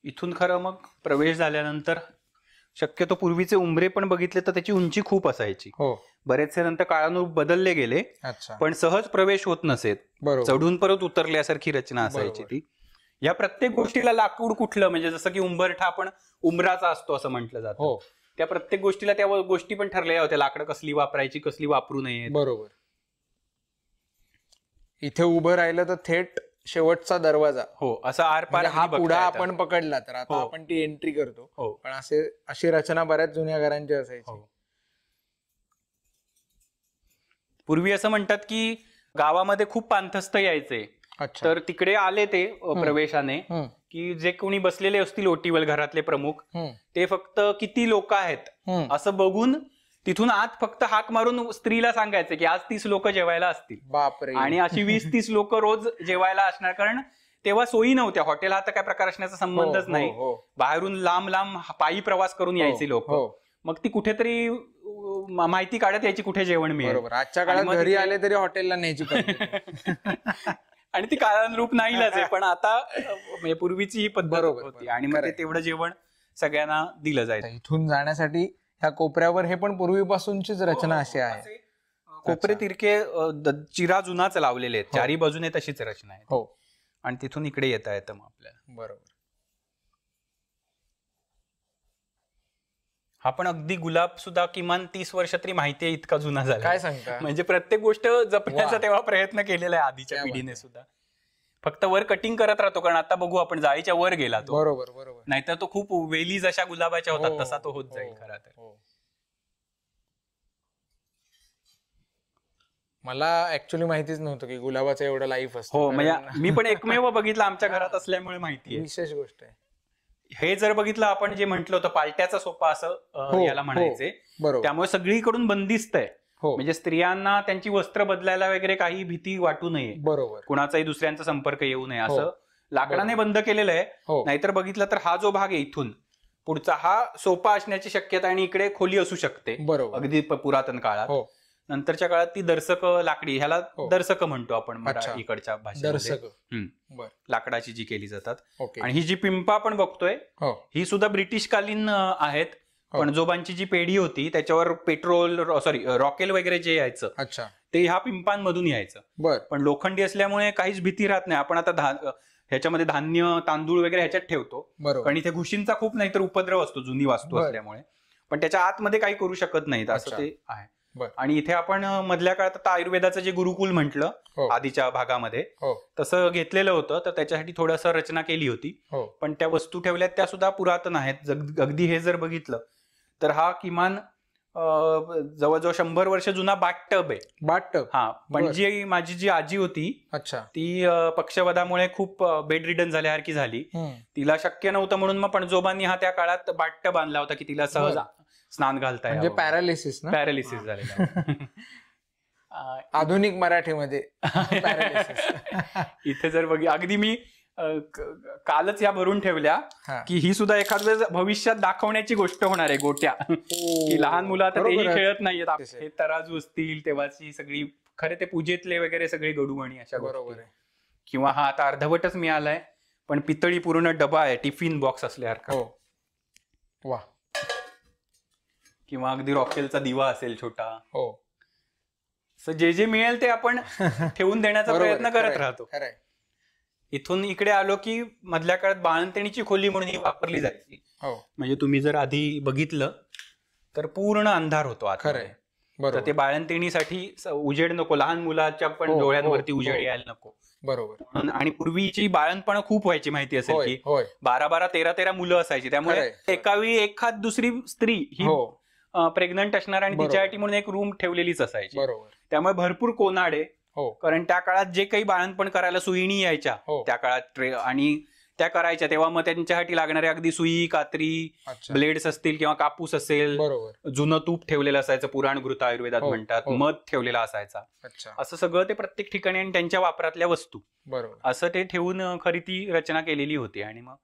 इथून खरं मग प्रवेश झाल्यानंतर शक्यतो पूर्वीचे उंबरे पण बघितले तर त्याची उंची खूप असायची. हो. बरेचसे नंतर काळानुरूप बदलले गेले, अच्छा. पण सहज प्रवेश होत नसेत. बरोबर. चढून परत उतरल्यासारखी रचना असायची ती. या प्रत्येक गोष्टीला लाकूड कुठलं, म्हणजे जसं की उंबरठा आपण उंबराचा असतो असं म्हटलं जातं. हो. त्या प्रत्येक गोष्टीला त्या गोष्टी पण ठरलेल्या होत्या, लाकडं कसली वापरायची, कसली वापरू नये. बरोबर. इथे उभं राहिलं तर थेट शेवटचा दरवाजा. हो, असं आरपार म्हणजे हा बघता पुढा येतं. आपण पकडला तर आता हो. आपण ती एंट्री करतो. हो. पण अशी रचना बऱ्याच जुन्या घरांची असायची. हो. पूर्वी असं म्हणतात की गावामध्ये खूप पांथस्थ यायचे, अच्छा. तर तिकडे आले ते प्रवेशाने हम्म. की जे कोणी बसलेले असतील ओटीवर घरातले प्रमुख, हम्म. ते फक्त किती लोक आहेत हम्म. असं बघून तिथून आत फक्त हाक मारून स्त्रीला सांगायचं की आज 30 लोक जेवायला असतील. बापरे. आणि अशी 20-30 लोक रोज जेवायला असणार, कारण तेव्हा सोयी नव्हत्या. हॉटेल हा तर काय प्रकार असण्याचा संबंधच नाही. बाहेरून लांब लांब पायी प्रवास करून यायची लोक. मग ती कुठेतरी माहिती काढत यायची कुठे जेवण मिळेल. बरोबर. आजच्या काळात घरी आले तरी हॉटेलला न्यायची आणि ती काळानुरूप नाईलाज आहे, पण आता म्हणजे पूर्वीची ही पद्धत होती. आणि मग तेवढं जेवण सगळ्यांना दिलं जायचं. इथून जाण्यासाठी ह्या कोपऱ्यावर हे पण पूर्वीपासूनचीच रचना अशी आहे. कोपरे तिरके चिरा जुनाच लावलेले आहेत, चारी बाजूने तशीच रचना आहे. हो. आणि तिथून इकडे येता येतं मग आपल्याला. बरोबर. हा पण अगदी गुलाब सुद्धा किमान 30 वर्ष तरी माहिती आहे, इतका जुना झाला. काय सांगता. म्हणजे प्रत्येक गोष्ट जपण्याचा तेव्हा प्रयत्न केलेला आहे आधीच्या पिढीने सुद्धा. फक्त वर कटिंग करत राहतो, कारण आता बघू आपण जाळीच्या वर गेला तो. बरोबर. बरोबर. नाहीतर तो खूप वेली जशा गुलाबाच्या होतात तसा तो होत जाईल खरा तर. मला ऍक्च्युअली माहितीच नव्हतं की गुलाबाचं एवढं लाईफ असतं. हो, म्हणजे मी पण एकमेव बघितलं आमच्या घरात असल्यामुळे माहिती आहे. विशेष गोष्ट आहे. हे जर बघितलं आपण, जे म्हटलं होतं पालट्याचा सोपा असं याला म्हणायचे, त्यामुळे सगळीकडून बंदिस्त आहे. म्हणजे स्त्रियांना त्यांची वस्त्र बदलायला वगैरे काही भीती वाटू नये, बरोबर, कुणाचाही दुसऱ्यांचा संपर्क येऊ नये असं लाकडाने बंद केलेलं आहे. नाहीतर बघितलं तर हा जो भाग आहे इथून पुढचा हा सोपा असण्याची शक्यता, आणि इकडे खोली असू शकते अगदी पुरातन काळात. नंतरच्या काळात ती दर्शक लाकडी, ह्याला दर्शक म्हणतो आपण इकडच्या भाषेमध्ये, लाकडाची जी केली जातात. आणि ही जी पिंपा आपण बघतोय ही सुद्धा ब्रिटिशकालीन आहेत. पणजोबांची जी पेढी होती त्याच्यावर रॉकेल वगैरे जे यायचं ते ह्या पिंपांमधून यायचं. पण लोखंडी असल्यामुळे काहीच भीती राहत नाही. आपण आता ह्याच्यामध्ये धान्य तांदूळ वगैरे ह्याच्यात ठेवतो, कारण इथे घुशींचा खूप नाही तर उपद्रव असतो जुनी वास्तू असल्यामुळे, पण त्याच्या आतमध्ये काही करू शकत नाहीत असं ते आहे. आणि इथे आपण मधल्या काळात आता आयुर्वेदाचं जे गुरुकुल म्हटलं आधीच्या भागामध्ये तसं घेतलेलं होतं, तर त्याच्यासाठी थोडंसं रचना केली होती. पण त्या वस्तू ठेवल्यात त्या सुद्धा पुरातन आहेत. अगदी हे जर बघितलं तर हा किमान जवळजवळ 100 वर्ष जुना बाथटब आहे. बाथटब. हा, पण जी माझी जी आजी होती ती पक्षवादामुळे खूप बेड रिडन झाल्यासारखी झाली. तिला शक्य नव्हतं म्हणून मग पणजोबांनी हा त्या काळात बाथटब आणला होता की तिला सहज स्नान घालता म्हणजे पॅरालिसिस झालेला. आधुनिक मराठीमध्ये इथे जर अगदी मी कालच या भरून ठेवल्या की ही सुद्धा एखाद वेळेस भविष्यात दाखवण्याची गोष्ट होणार आहे. गोट्या की लहान मुलं आता तेही खेळत नाहीयेत. हे तराजू असतील तेव्हाची सगळी, खरे ते पूजेतले वगैरे सगळे गडू आणि अशा बरोबर आहे. किंवा हा आता अर्धवटच मिळालाय पण पितळी पूर्ण डबा आहे, टिफिन बॉक्स असल्यासारखा. वा. किंवा अगदी रॉकेलचा दिवा असेल छोटा. जे मिळेल ते आपण ठेवून देण्याचा प्रयत्न करत राहतो. इथून इकडे आलो की मधल्या काळात बाळंतणीची खोली म्हणून ही वापरली जायची. म्हणजे तुम्ही जर आधी बघितलं तर पूर्ण अंधार होतो. तर ते बाळंतणीसाठी उजेड नको, लहान मुलाच्या पण डोळ्यांवरती उजेड यायला नको. बरोबर. आणि पूर्वीची बाळंतपण खूप व्हायची, माहिती असेल की 12-12, 13-13 मुलं असायची. त्यामुळे एकावेळी एखाद दुसरी स्त्री ही प्रेग्नंट असणार आणि तिच्यासाठी म्हणून एक रूम ठेवलेलीच असायची. त्यामुळे भरपूर कोनाडे, कारण त्या काळात जे काही बाळंतपण करायला सुईणी यायच्या त्या काळात, आणि त्या करायच्या, तेव्हा मग त्यांच्यासाठी लागणारे अगदी सुई, कात्री, अच्छा. ब्लेड्स असतील किंवा कापूस असेल, बरोबर. जुनं तूप ठेवलेलं असायचं, पुराणघृत आयुर्वेदात हो, म्हणतात, हो. मध ठेवलेला असायचा. अच्छा. असं सगळं ते प्रत्येक ठिकाणी आणि त्यांच्या वापरातल्या वस्तू बरोबर. असं ते ठेवून खरी ती रचना केलेली होती आणि मग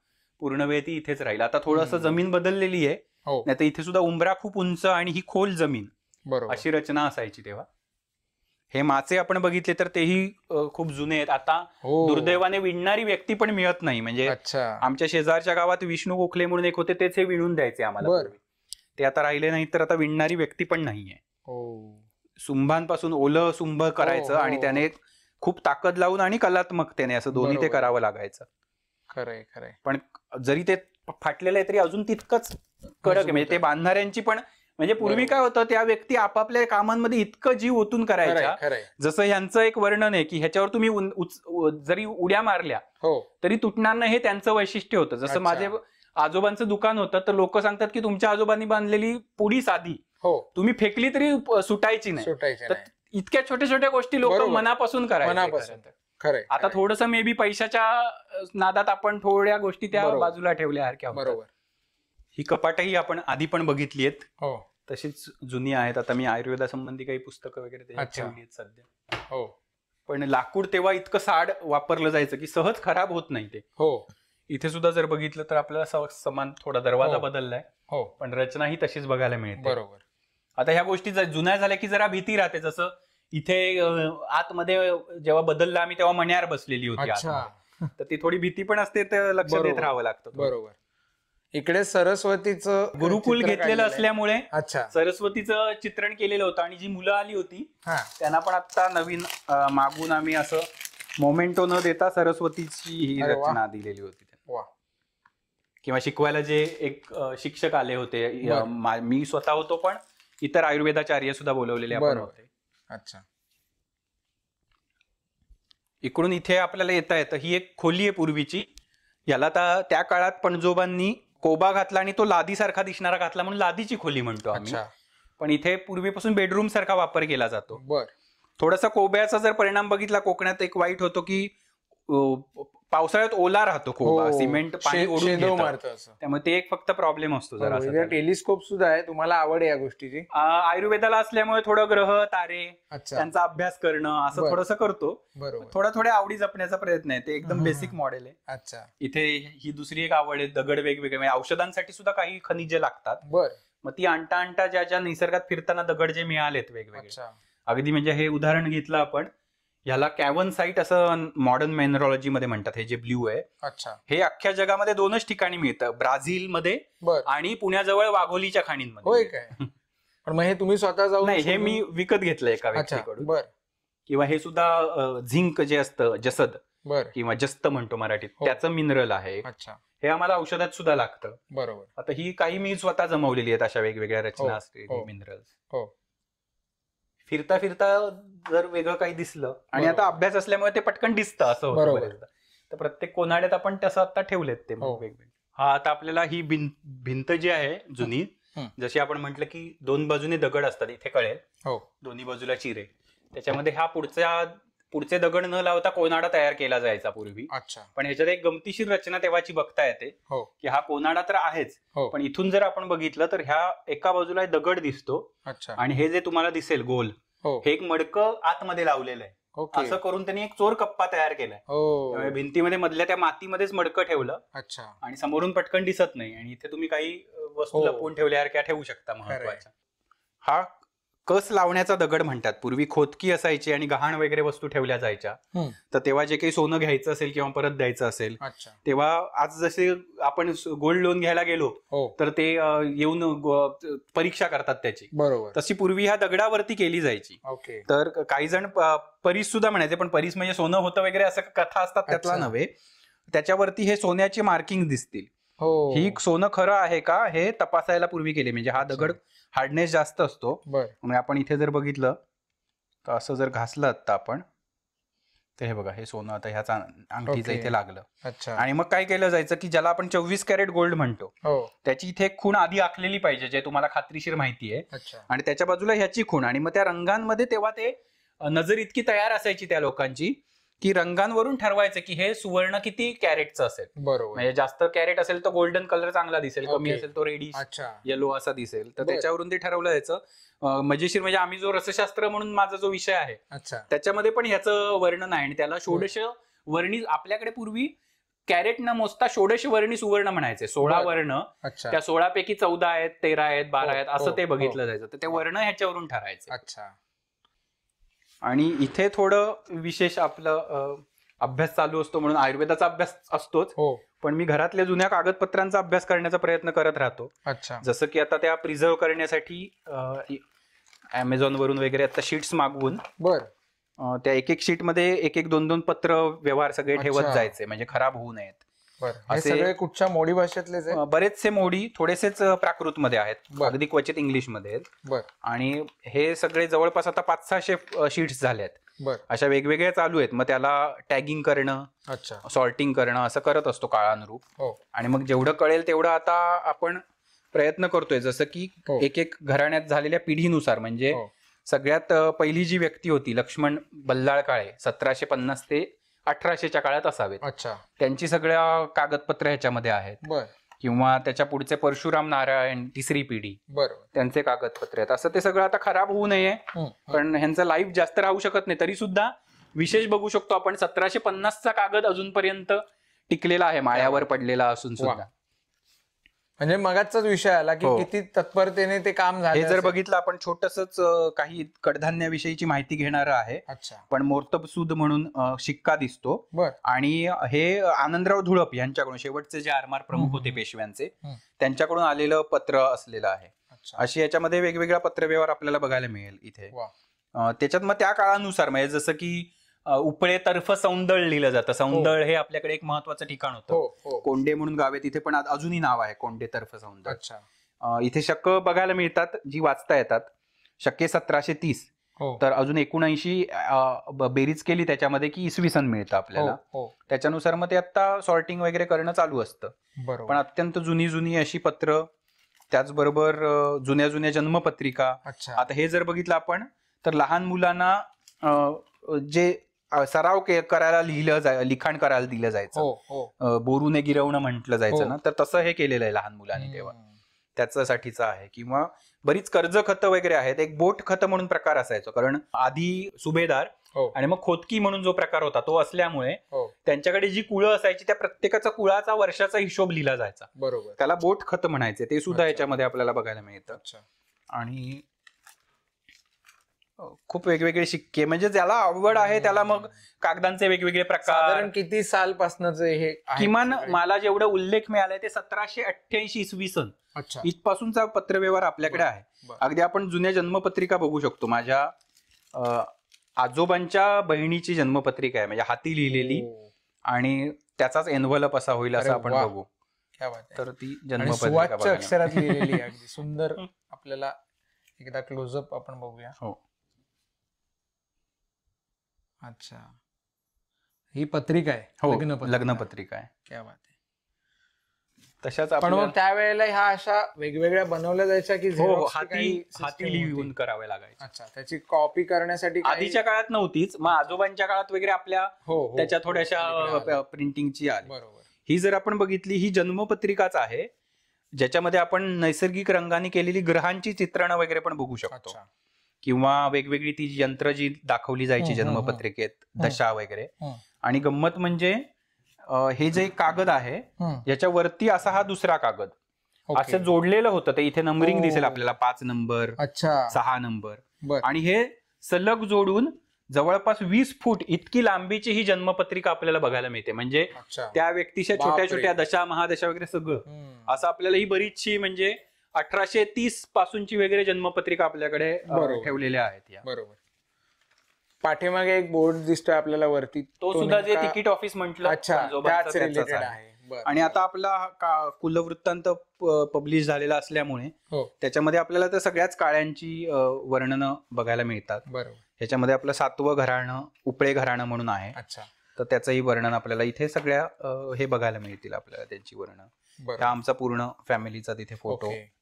पूर्ण वेळ ती इथेच राहील. आता थोडंसं जमीन बदललेली आहे, हो. नाही तर इथे सुद्धा उंबरा खूप उंच आणि ही खोल जमीन बरोबर. अशी रचना असायची तेव्हा. हे माचे आपण बघितले तर तेही खूप जुने आहेत. आता हो. दुर्दैवाने विणणारी व्यक्ती पण मिळत नाही. म्हणजे अच्छा. आमच्या शेजारच्या गावात विष्णू गोखले म्हणून एक होते, तेच हे विणून द्यायचे आम्हाला बरं. पूर्वी. ते आता राहिले नाही, तर आता विणणारी व्यक्ती पण नाहीये. हो. सुंभांपासून ओलं सुंभ करायचं हो, आणि हो. त्याने खूप ताकद लावून आणि कलात्मकतेने असं दोन्ही ते बरोबर. करावं लागायचं. खरंय खरंय. पण जरी ते फाटलेलं आहे तरी अजून तितकंच कडक आहे. म्हणजे ते बांधणाऱ्यांची पण, म्हणजे पूर्वी बरोबर. काय होतं, त्या व्यक्ती आपापल्या कामांमध्ये इतकं जीव ओतून करायच्या. खरंय. जसं ह्यांचं एक वर्णन आहे की ह्याच्यावर तुम्ही जरी उड्या मारल्या हो. तरी तुटणार नाही, हे त्यांचं वैशिष्ट्य होतं. जसं अच्छा. माझे आजोबांचं दुकान होतं, तर लोक सांगतात की तुमच्या आजोबांनी बांधलेली पुडी साधी हो. तुम्ही फेकली तरी सुटायची नाही. सुटायचे तर नाही. इतक्या छोट्या छोट्या गोष्टी लोक बरोबर. मनापासून करायचे. मनापासून. खरंय. आता थोडंसं मे बी पैशाच्या नादात आपण थोड्या गोष्टी त्या बरोबर. बाजूला ठेवल्यासारख्या होतात. बरोबर. ही कपाटही आपण आधी पण बघितली आहेत, हो. तशीच जुनी आहेत. आता मी आयुर्वेदासंबंधी काही पुस्तकं वगैरे त्याच्यात अच्छा. ठेवली आहेत सध्या. हो. पण लाकूड तेव्हा इतकं साड वापरलं जायचं की सहज खराब होत नाही ते. हो. इथे सुद्धा जर बघितलं तर आपल्याला समान थोडा दरवाजा हो. बदललाय, हो. पण रचना ही तशीच बघायला मिळते. बरोबर. आता ह्या गोष्टी जुन्या झाल्या की जरा भीती राहते. जसं इथे आतमध्ये जेव्हा बदललं आम्ही तेव्हा मण्यार बसलेली होती अच्छा. आतमध्ये. तर ती थोडी भीती पण असते, तर लक्ष देत बरोबर. राहावं लागतं. बरोबर. इकडे सरस्वतीचं गुरुकुल चित्र घेतलेलं काढलेलं आहे. असल्यामुळे अच्छा. सरस्वतीचं चित्रण केलेलं होतं आणि जी मुलं आली होती हा. त्यांना पण आता नवीन मागून आम्ही असं मोमेंटो न देता सरस्वतीची ही अरे वा. रचना दिलेली होती. वा. किंवा शिकवायला जे एक शिक्षक आले होते, बरं. मी स्वतः होतो, पण इतर आयुर्वेदाचार्य सुद्धा बोलवलेले आपण बरोबर. होते. अच्छा. इकडून इथे आपल्याला येता येतं, ही एक खोली आहे पूर्वीची. याला त्या काळात पणजोबांनी कोबा घातला आणि तो लादीसारखा दिसणारा घातला म्हणून लादीची खोली म्हणतो आम्ही. अच्छा. पण इथे पूर्वीपासून बेडरूम सारखा वापर केला जातो. बर. थोडासा कोब्याचा जर परिणाम बघितला कोकणात, एक वाईट होतो की पावसाळ्यात ओला राहतो कोबा, हो. सिमेंट पाणी ओढून शेदो घेतं. मारतं असं. त्यामुळे ते एक फक्त प्रॉब्लेम असतो जरा. बरोबर. टेलिस्कोप सुद्धा आहे. तुम्हाला आवड आहे या गोष्टीची? आयुर्वेदाला असल्यामुळे थोडं ग्रह तारे अच्छा. त्यांचा अभ्यास करणं असं बरं. थोडंसं करतो. बरोबर. थोड्या आवडी जपण्याचा प्रयत्न आहे. ते एकदम बेसिक मॉडेल आहे. अच्छा. इथे ही दुसरी एक आवड आहे, दगड वेगवेगळे, म्हणजे औषधांसाठी सुद्धा काही खनिजे लागतात. बर. मग ती आणता ज्या निसर्गात फिरताना दगड जे मिळालेत वेगवेगळे, अच्छा. अगदी म्हणजे हे उदाहरण घेतलं आपण, ह्याला कॅवन साईट असं मॉडर्न मायनरॉलॉजी मध्ये म्हणतात. हे जे ब्ल्यू आहे, अच्छा. हे अख्ख्या जगामध्ये 2च ठिकाणी मिळतं, ब्राझील मध्ये बर. आणि पुण्याजवळ वाघोलीच्या खाणींमध्ये. होय काय? पण मग हे तुम्ही स्वतः जाऊन? नाही, हे मी विकत घेतलं एका व्यक्तीकडून. बर. किंवा हे सुद्धा झिंक जे असतं, जसद बर. किंवा जस्त म्हणतो मराठीत, हो. त्याचं मिनरल आहे. अच्छा. हे आम्हाला औषधात सुद्धा लागतं. बरोबर. आता ही काही मी स्वतः जमवलेली आहेत, अशा वेगवेगळ्या हो. रचना असलेली हो. मिनरल्स. हो. फिरता जर वेगळं काही दिसलं, आणि बरोबर. आता अभ्यास असल्यामुळे ते पटकन दिसतं असं होतं बरोबर. बरेचदा. तर प्रत्येक कोनाड्यात आपण तसं आता ठेवलेत ते हो. वेगवेगळे. हा, आता आपल्याला ही भिंत जी आहे जुनी, जशी आपण म्हटलं की 2 बाजूने दगड असतात, इथे कळेल. हो. दोन्ही बाजूला चिरे, त्याच्यामध्ये हा पुढचे दगड न लावता कोनाडा तयार केला जायचा पूर्वी. अच्छा. पण ह्याच्यात एक गमतीशीर रचना तेव्हाची बघता येते. हो. की हा कोनाडा तर आहेच, हो. पण इथून जर आपण बघितलं तर ह्या एका बाजूला दगड दिसतो. अच्छा. आणि हे जे तुम्हाला दिसेल गोल, हो. हे एक मडकं आतमध्ये लावलेलं आहे. ओके. असं करून त्यांनी एक चोर कप्पा तयार केलाय. हो. त्यामुळे भिंतीमध्ये मधल्या त्या मातीमध्येच मडकं ठेवलं. अच्छा. आणि समोरून पटकन दिसत नाही, आणि इथे तुम्ही काही वस्तू हो. लपवून ठेवल्यासारख्या ठेवू शकता महत्वाच्या. हा कस लावण्याचा दगड म्हणतात. पूर्वी खोदकी असायची आणि गहाण वगैरे वस्तू ठेवल्या जायच्या. तर तेव्हा जे काही सोनं घ्यायचं असेल किंवा परत द्यायचं असेल, अच्छा. तेव्हा आज जसे आपण गोल्ड लोन घ्यायला गेलो हो. तर ते येऊन परीक्षा करतात त्याची, बरोबर. तशी पूर्वी ह्या दगडावरती केली जायची. ओके. तर काही जण परीस सुद्धा म्हणायचे, पण परीस म्हणजे सोनं होतं वगैरे असं कथा असतात त्यातला नव्हे. त्याच्यावरती हे सोन्याचे मार्किंग दिसतील. हो. ही सोनं खरं आहे का हे तपासायला पूर्वी केले. म्हणजे हा दगड हार्डनेस जास्त असतो. म्हणजे आपण इथे जर बघितलं तर असं जर घासलं आता आपण, तर हे बघा, हे सोनं आता ह्याचा अंगठीचं इथे लागलं. अच्छा. आणि मग काय केलं जायचं की ज्याला आपण 24 कॅरेट गोल्ड म्हणतो, हो. त्याची इथे एक खूण आधी आखलेली पाहिजे, जे तुम्हाला खात्रीशीर माहिती आहे. अच्छा. आणि त्याच्या बाजूला ह्याची खूण, आणि मग त्या रंगांमध्ये तेव्हा ते नजर इतकी तयार असायची त्या लोकांची की रंगांवरून ठरवायचं की हे सुवर्ण किती कॅरेटचं असेल. बरोबर. म्हणजे जास्त कॅरेट असेल तर गोल्डन कलर चांगला दिसेल, कमी Okay. असेल तो रेडिश अच्छा. येलो असा दिसेल. तर बरं. त्याच्यावरून ते ठरवलं जायचं. मजेशीर म्हणजे आम्ही जो रसशास्त्र म्हणून माझा जो विषय आहे अच्छा. त्याच्यामध्ये पण ह्याचं वर्णन आहे आणि त्याला षोडश वर्णी आपल्याकडे पूर्वी कॅरेट न मोजता षोडश वर्णी सुवर्ण म्हणायचे. 16 बरं. वर्ण, अच्छा. त्या 16 पैकी 14 आहेत, 13 आहेत, 12 आहेत असं ते हो. बघितलं जायचं. तर ते वर्ण ह्याच्यावरून ठरायचे. अच्छा. आणि इथे थोडं विशेष आपलं अभ्यास चालू असतो म्हणून आयुर्वेदाचा अभ्यास असतोच, हो. पण मी घरातल्या जुन्या कागदपत्रांचा अभ्यास करण्याचा प्रयत्न करत राहतो. अच्छा. जसं की आता त्या प्रिझर्व करण्यासाठी अमेझॉन वरून वगैरे आता शीट्स मागवून बर. त्या एक शीट मध्ये एक 2 पत्र व्यवहार सगळे ठेवत अच्छा. जायचे म्हणजे खराब होऊ नयेत. बर. हे असे- सगळे कुठच्या मोडी भाषेतलेच आहे? बरेचसे मोडी थोडेसेच प्राकृत मध्ये आहेत, बरं. अगदी क्वचित इंग्लिश मध्ये आहेत. बर. आणि हे सगळे जवळपास आता 500-600 शीट्स झाले आहेत. बर. अशा वेगवेगळ्या चालू आहेत. मग त्याला टॅगिंग करणं, अच्छा. सॉर्टिंग करणं असं करत असतो काळानुरूप. हो. आणि मग जेवढं कळेल तेवढं आता आपण प्रयत्न करतोय. जसं की हो. एक घराण्यात झालेल्या पिढीनुसार म्हणजे हो. सगळ्यात पहिली जी व्यक्ती होती लक्ष्मण बल्लाळ काळे 1750 ते 1800च्या काळात असावेत. अच्छा. त्यांची सगळ्या कागदपत्र ह्याच्यामध्ये आहेत. बर. किंवा त्याच्या पुढचे परशुराम नारायण 3री पिढी बरोबर. त्यांचे कागदपत्र आहेत. असं ते सगळं आता खराब होऊ नये, पण ह्यांचं लाईफ जास्त राहू शकत नाही. तरी सुद्धा विशेष बघू शकतो आपण 1750चा कागद अजूनपर्यंत टिकलेला आहे, माळ्यावर पडलेला असून सुद्धा. म्हणजे मगाचाच विषय आला की हो. किती तत्परतेने ते काम हे झाले जर असेल. बघितलं आपण छोटसच काही कडधान्याविषयीची माहिती घेणारं आहे. अच्छा. पण मोर्तबसूद म्हणून शिक्का दिसतो. बर. आणि हे आनंदराव धुळप यांच्याकडून, शेवटचे जे आरमार प्रमुख होते पेशव्यांचे, त्यांच्याकडून आलेलं पत्र असलेलं आहे. अच्छा. अशी याच्यामध्ये वेगवेगळ्या पत्रव्यवहार आपल्याला बघायला मिळेल इथे. वा. त्याच्यात मग त्या काळानुसार म्हणजे जसं की उपळे तर्फ सौंदळ लिहिलं जातं. सौंदळ हे आपल्याकडे एक महत्वाचं ठिकाण हो. होतं. हो. कोंडे म्हणून गावे तिथे पण अजूनही नाव आहे कोंडे तर्फ सौंदळ. अच्छा. इथे शक बघायला मिळतात जी वाचता येतात. शके 1730. हो. तर अजून 79 बेरीज केली त्याच्यामध्ये की इसवी सन मिळतं आपल्याला. हो. त्याच्यानुसार मग ते आता सॉर्टिंग वगैरे करणं चालू असतं. पण बरोबर. अत्यंत जुनी अशी पत्र, त्याचबरोबर जुन्या जन्मपत्रिका. अच्छा. आता हे जर बघितलं आपण तर लहान मुलांना जे सराव करायला लिखाण करायला दिलं जायचं, हो. हो. बोरूने गिरवणं म्हटलं हो. जायचं ना, तर तसं हे केलेलं आहे लहान मुलांनी तेव्हा. त्याच्यासाठीचं आहे. किंवा बरीच कर्ज खतं वगैरे आहेत. एक बोट खत म्हणून प्रकार असायचो, कारण आधी सुभेदार हो. आणि मग खोतकी म्हणून जो प्रकार होता तो असल्यामुळे हो. त्यांच्याकडे जी कुळं असायची त्या प्रत्येकाचा कुळाचा वर्षाचा हिशोब लिहिला जायचा. बरोबर. त्याला बोट खत म्हणायचे. ते सुद्धा अच्छा. याच्यामध्ये आपल्याला बघायला मिळतं. अच्छा. आणि खूप वेगवेगळे शिक्के, म्हणजे ज्याला आवड आहे त्याला मग कागदांचे वेगवेगळे प्रकार. साधारण किती सालपासूनच हे आहे? किमान मला जेवढं उल्लेख मिळालाय ते 1788 इसवी सन अच्छा. इथपासूनचा पत्रव्यवहार आपल्याकडे आहे. बरं. अगदी आपण जुन्या जन्मपत्रिका बघू शकतो. माझ्या आजोबांच्या बहिणीची जन्मपत्रिका आहे, म्हणजे हाती लिहिलेली, हो. आणि त्याचाच एनव्हलप असा होईल असं अरे आपण वा. बघू. क्या बात आहे. तर ती आणि जन्मपत्रिका सुवाच्य बघायला अक्षरात लिहिलेली आहे. अगदी सुंदर. आपल्याला एकदा क्लोजअप आपण बघूया. हो. अच्छा. ही पत्रिका आहे. हो, लग्नपत्रिका. लग्नपत्रिका आहे. क्या बात आहे. तशाच पण आपल्या मग त्यावेळेला ह्या अशा वेगवेगळ्या बनवल्या जायच्या की हो, Xerox ची हाती काही system हाती लिहून होती? करावे लागायचे. अच्छा. त्याची कॉपी करण्यासाठी काही- आधीच्या काळात नव्हतीच, मग आजोबांच्या काळात वगैरे आपल्या हो, हो. त्याच्या इकडे थोड्याशा आलं. प्रिंटिंगची आली. बरोबर. ही जर आपण बघितली, ही जन्मपत्रिकाच आहे, ज्याच्यामध्ये आपण नैसर्गिक रंगाने केलेली ग्रहांची चित्रणं वगैरे पण बघू शकतो. अच्छा. किंवा वेगवेगळी ती यंत्र जी दाखवली जायची हम्म, हम्म, जन्मपत्रिकेत, दशा वगैरे. हम्म. आणि गंमत म्हणजे हे जे कागद आहे हम्म. याच्यावरती असा हा दुसरा कागद ओके. असं जोडलेलं होतं. ते इथे नंबरिंग हो. दिसेल आपल्याला, 5 नंबर, अच्छा. 6 नंबर. बर. आणि हे सलग जोडून जवळपास 20 फूट इतकी लांबीची ही जन्मपत्रिका आपल्याला बघायला मिळते. म्हणजे अच्छा. त्या व्यक्तीच्या बापरे. छोट्या छोट्या दशा, महादशा वगैरे सगळं हम्म. असं आपल्याला ही बरीचशी, म्हणजे 1830 पासूनची वगैरे जन्मपत्रिका आपल्याकडे बरोबर. ठेवलेल्या आहेत या. बरोबर. पाठीमागे एक बोर्ड दिसतोय आपल्याला वरती. तो सुद्धा जे नेमका- तिकीट ऑफिस म्हटलं, अच्छा. आजोबांचं त्याच त्याचाच रिलेटेड आहे. आहे. बर. आणि आता आपला कुलवृत्तांत पब्लिश झालेला असल्यामुळे हो. त्याच्यामध्ये आपल्याला त्या सगळ्याच काळ्यांची वर्णनं बघायला मिळतात. बरोबर. ह्याच्यामध्ये आपलं 7वं घराणं उपळे घराणं म्हणून आहे, अच्छा. तर त्याचंही वर्णन आपल्याला इथे सगळ्या हे बघायला मिळतील आपल्याला, त्यांची वर्णन. बरोबर. हा आमचा पूर्ण फॅमिलीचा तिथे फोटो. ओके.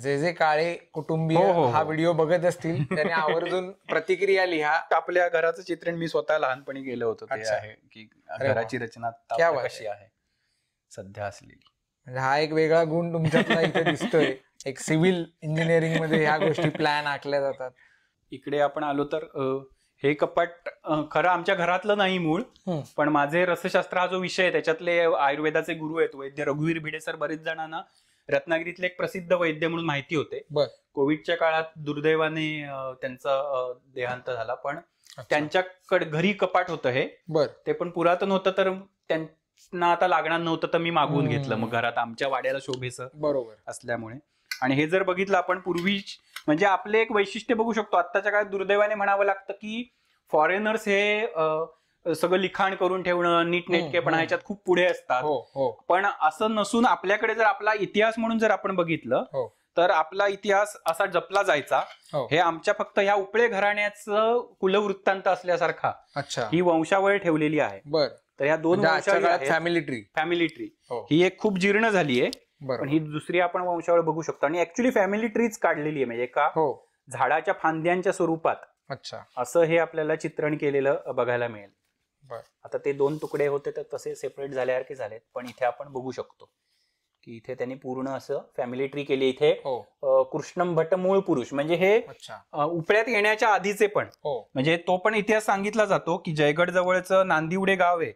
जे जे काळे कुटुंबीय हो, हो, हा हो. व्हिडिओ बघत असतील त्यांनी आवर्जून प्रतिक्रिया लिहा. आपल्या घराचं चित्रण मी स्वतः लहानपणी केलं होतं ते अच्छा. आहे की अरे वा. घराची रचना आता क्या आपल्या बात कशी आहे सध्या असलेली. म्हणजे हा एक वेगळा गुण तुमच्यातला इथे दिसतोय. एक सिव्हिल इंजिनिअरिंग मध्ये ह्या गोष्टी प्लॅन आखल्या जातात. इकडे आपण आलो तर हे कपाट खरं आमच्या घरातलं नाही मूळ, पण माझे रसशास्त्र हा जो विषय आहे त्याच्यातले आयुर्वेदाचे गुरु आहेत वैद्य रघुवीर भिडे सर, बरेच जणांना रत्नागिरीतले एक प्रसिद्ध वैद्य म्हणून माहिती होते. बर. कोविडच्या काळात दुर्दैवाने त्यांचा देहांत झाला, पण त्यांच्याकडे घरी कपाट होतं हे. बर. ते पण पुरातन होतं तर त्यांना आता लागणार नव्हतं तर मी मागवून घेतलं मग घरात, आमच्या वाड्याला शोभेचं बरोबर असल्यामुळे. आणि हे जर बघितलं आपण पूर्वी म्हणजे आपले एक वैशिष्ट्य बघू शकतो. आत्ताच्या काळात दुर्दैवाने म्हणावं लागतं की फॉरेनर्स हे सगळं लिखाण करून ठेवणं, नीटनेटकेपणा ह्याच्यात खूप पुढे असतात. पण असं नसून आपल्याकडे जर आपला इतिहास म्हणून जर आपण बघितलं तर आपला इतिहास असा जपला जायचा. हे आमच्या फक्त ह्या उपळे घराण्याचं कुलवृत्तांत असल्यासारखा ही वंशावळ ठेवलेली आहे. बर. तर ह्या दोन फॅमिली ट्री ही एक खूप जीर्ण झाली आहे, पण ही दुसरी आपण वंशावळ बघू शकतो. आणि ऍक्च्युली फॅमिली ट्रीच काढलेली आहे, म्हणजे एका झाडाच्या फांद्यांच्या स्वरूपात असं हे आपल्याला चित्रण केलेलं बघायला मिळेल. आता ते दोन तुकडे होते तर तसे सेपरेट झाल्यासारखे झालेत, पण इथे आपण बघू शकतो की इथे त्यांनी पूर्ण असं फॅमिली ट्री केली. इथे कृष्णम भट्ट मूळ पुरुष म्हणजे हे उपळ्यात येण्याच्या आधीचे पण, म्हणजे तो पण इतिहास सांगितला जातो की जयगड जवळचं नांदिवडे गाव आहे,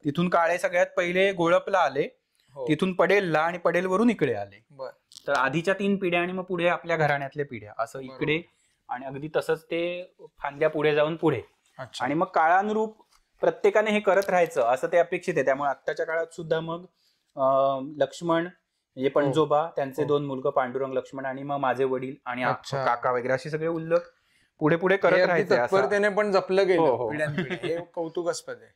तिथून काळे सगळ्यात पहिले गोळपला आले, तिथून पडेलला आणि पडेलवरून इकडे आले. तर आधीच्या 3 पिढ्या आणि मग पुढे आपल्या घराण्यातल्या पिढ्या असं इकडे, आणि अगदी तसंच ते फांद्या पुढे जाऊन पुढे. आणि मग काळानुरूप प्रत्येकाने हे करत राहायचं असं ते अपेक्षित आहे. त्यामुळे आत्ताच्या काळात सुद्धा मग लक्ष्मण म्हणजे पणजोबा, त्यांचे 2 मुलगा पांडुरंग लक्ष्मण, आणि मग माझे वडील आणि काका वगैरे असे सगळे उल्लेख पुढे पुढे करत राहायचे. त्याने पण जपलं गेलं. हे कौतुकास्पद आहे.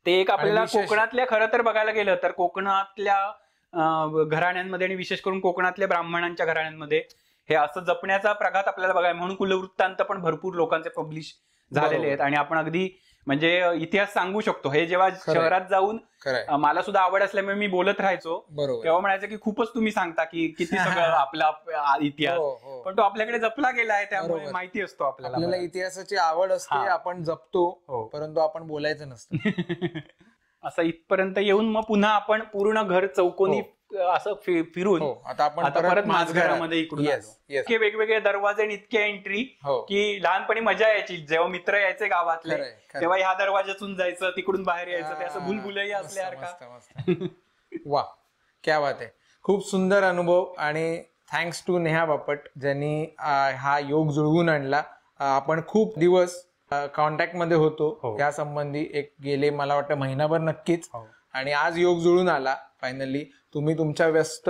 ते एक आपल्याला कोकणातल्या खरं तर बघायला गेलं तर कोकणातल्या घराण्यांमध्ये आणि विशेष करून कोकणातल्या ब्राह्मणांच्या घराण्यांमध्ये हे असं जपण्याचा प्रघात आपल्याला बघायला, म्हणून कुलवृत्तांत पण भरपूर लोकांचे पब्लिश झालेले आहेत. आणि आपण अगदी म्हणजे इतिहास सांगू शकतो. हे जेव्हा शहरात जाऊन मला सुद्धा आवड असल्यामुळे मी बोलत राहायचो, तेव्हा म्हणायचं की खूपच तुम्ही सांगता की किती सगळं आपला इतिहास, पण तो आपल्याकडे जपला गेला आहे, त्यामुळे माहिती असतो आपल्याला. इतिहासाची आवड असते, आपण जपतो, परंतु आपण बोलायचं नसतं. असं इथपर्यंत येऊन मग पुन्हा आपण पूर्ण घर चौकोनी असं फिरून आता परत माझघरामध्ये इकडून इतके वेगवेगळे दरवाजे आणि इतके एंट्री की लहानपणी मजा यायची. जेव्हा मित्र यायचे गावातले तेव्हा ह्या दरवाज्यातून जायचं, तिकडून बाहेर यायचं, ते असं भुलभुलही असल्यासारखा. वा, क्या बात आहे. खूप सुंदर अनुभव, आणि थँक्स टू नेहा बापट ज्यांनी हा योग जुळवून आणला. आपण खूप दिवस कॉन्टॅक्ट मध्ये होतो या संबंधी, एक गेले मला वाटतं महिनाभर नक्कीच, आणि आज योग जुळून आला फायनली. तुम्ही तुमच्या व्यस्त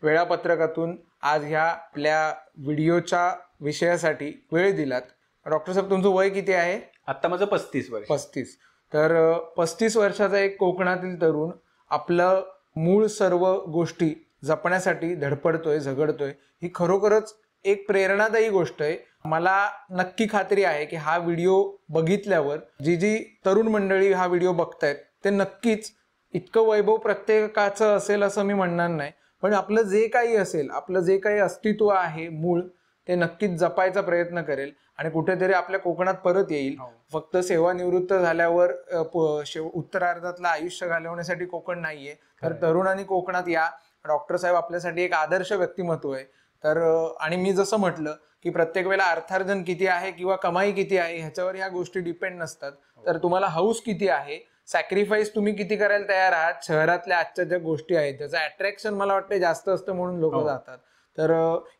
वेळापत्रकातून आज ह्या आपल्या व्हिडिओच्या विषयासाठी वेळ दिलात. डॉक्टर साहेब, तुमचं वय किती आहे? आता माझं 35 वर्ष. 35. तर 35 वर्षाचा एक कोकणातील तरुण आपलं मूळ सर्व गोष्टी जपण्यासाठी धडपडतोय, झगडतोय, ही खरोखरच एक प्रेरणादायी गोष्ट आहे. मला नक्की खात्री आहे की हा व्हिडिओ बघितल्यावर जी तरुण मंडळी हा व्हिडिओ बघतायत ते नक्कीच, इतकं वैभव प्रत्येकाचं असेल असं मी म्हणणार नाही, पण आपलं जे काही असेल, आपलं जे काही अस्तित्व आहे मूळ, ते नक्कीच जपायचा प्रयत्न करेल आणि कुठेतरी आपल्या कोकणात परत येईल. फक्त सेवानिवृत्त झाल्यावर उत्तरार्धातलं आयुष्य घालवण्यासाठी कोकण नाहीये, तर तरुणांनी कोकणात या. डॉक्टर साहेब आपल्यासाठी एक आदर्श व्यक्तिमत्व आहे. तर आणि मी जसं म्हटलं की प्रत्येक वेळेला अर्थार्जन किती आहे किंवा कमाई किती आहे ह्याच्यावर ह्या गोष्टी डिपेंड नसतात. तर तुम्हाला हाऊस किती आहे, सॅक्रिफाईस तुम्ही किती करायला तयार आहात, शहरातल्या आजच्या ज्या गोष्टी आहेत त्याचं अट्रॅक्शन मला वाटतं जास्त असतं म्हणून लोक जातात. तर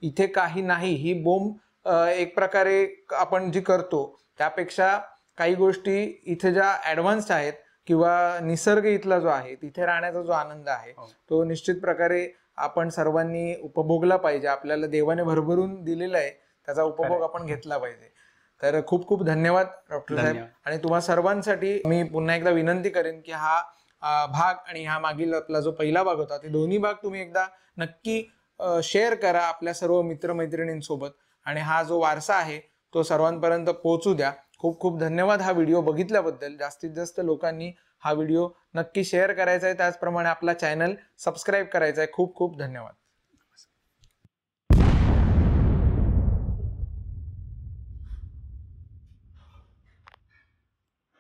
इथे काही नाही, ही बोंब एक प्रकारे आपण जी करतो त्यापेक्षा काही गोष्टी इथे ज्या ऍडव्हान्स्ड आहेत किंवा निसर्ग इथला जो आहे, तिथे राहण्याचा जो आनंद आहे तो निश्चित प्रकारे आपण सर्वांनी उपभोगला पाहिजे. आपल्याला देवाने भरभरून दिलेला आहे, त्याचा उपभोग आपण घेतला पाहिजे. तर खूप खूप धन्यवाद डॉक्टर साहेब. आणि तुम्हा सर्वांसाठी मी पुन्हा एकदा विनंती करेन की हा भाग आणि हा मागील आपला जो पहिला भाग होता, ते दोन्ही भाग तुम्ही एकदा नक्की शेअर करा आपल्या सर्व मित्रमैत्रिणींसोबत, आणि हा जो वारसा आहे तो सर्वांपर्यंत पोहोचू द्या. खूप खूप धन्यवाद हा व्हिडिओ बघितल्याबद्दल. जास्तीत जास्त लोकांनी हा व्हिडिओ नक्की शेअर करायचा आहे, त्याचप्रमाणे आपला चॅनल सबस्क्राईब करायचा आहे. खूप खूप धन्यवाद.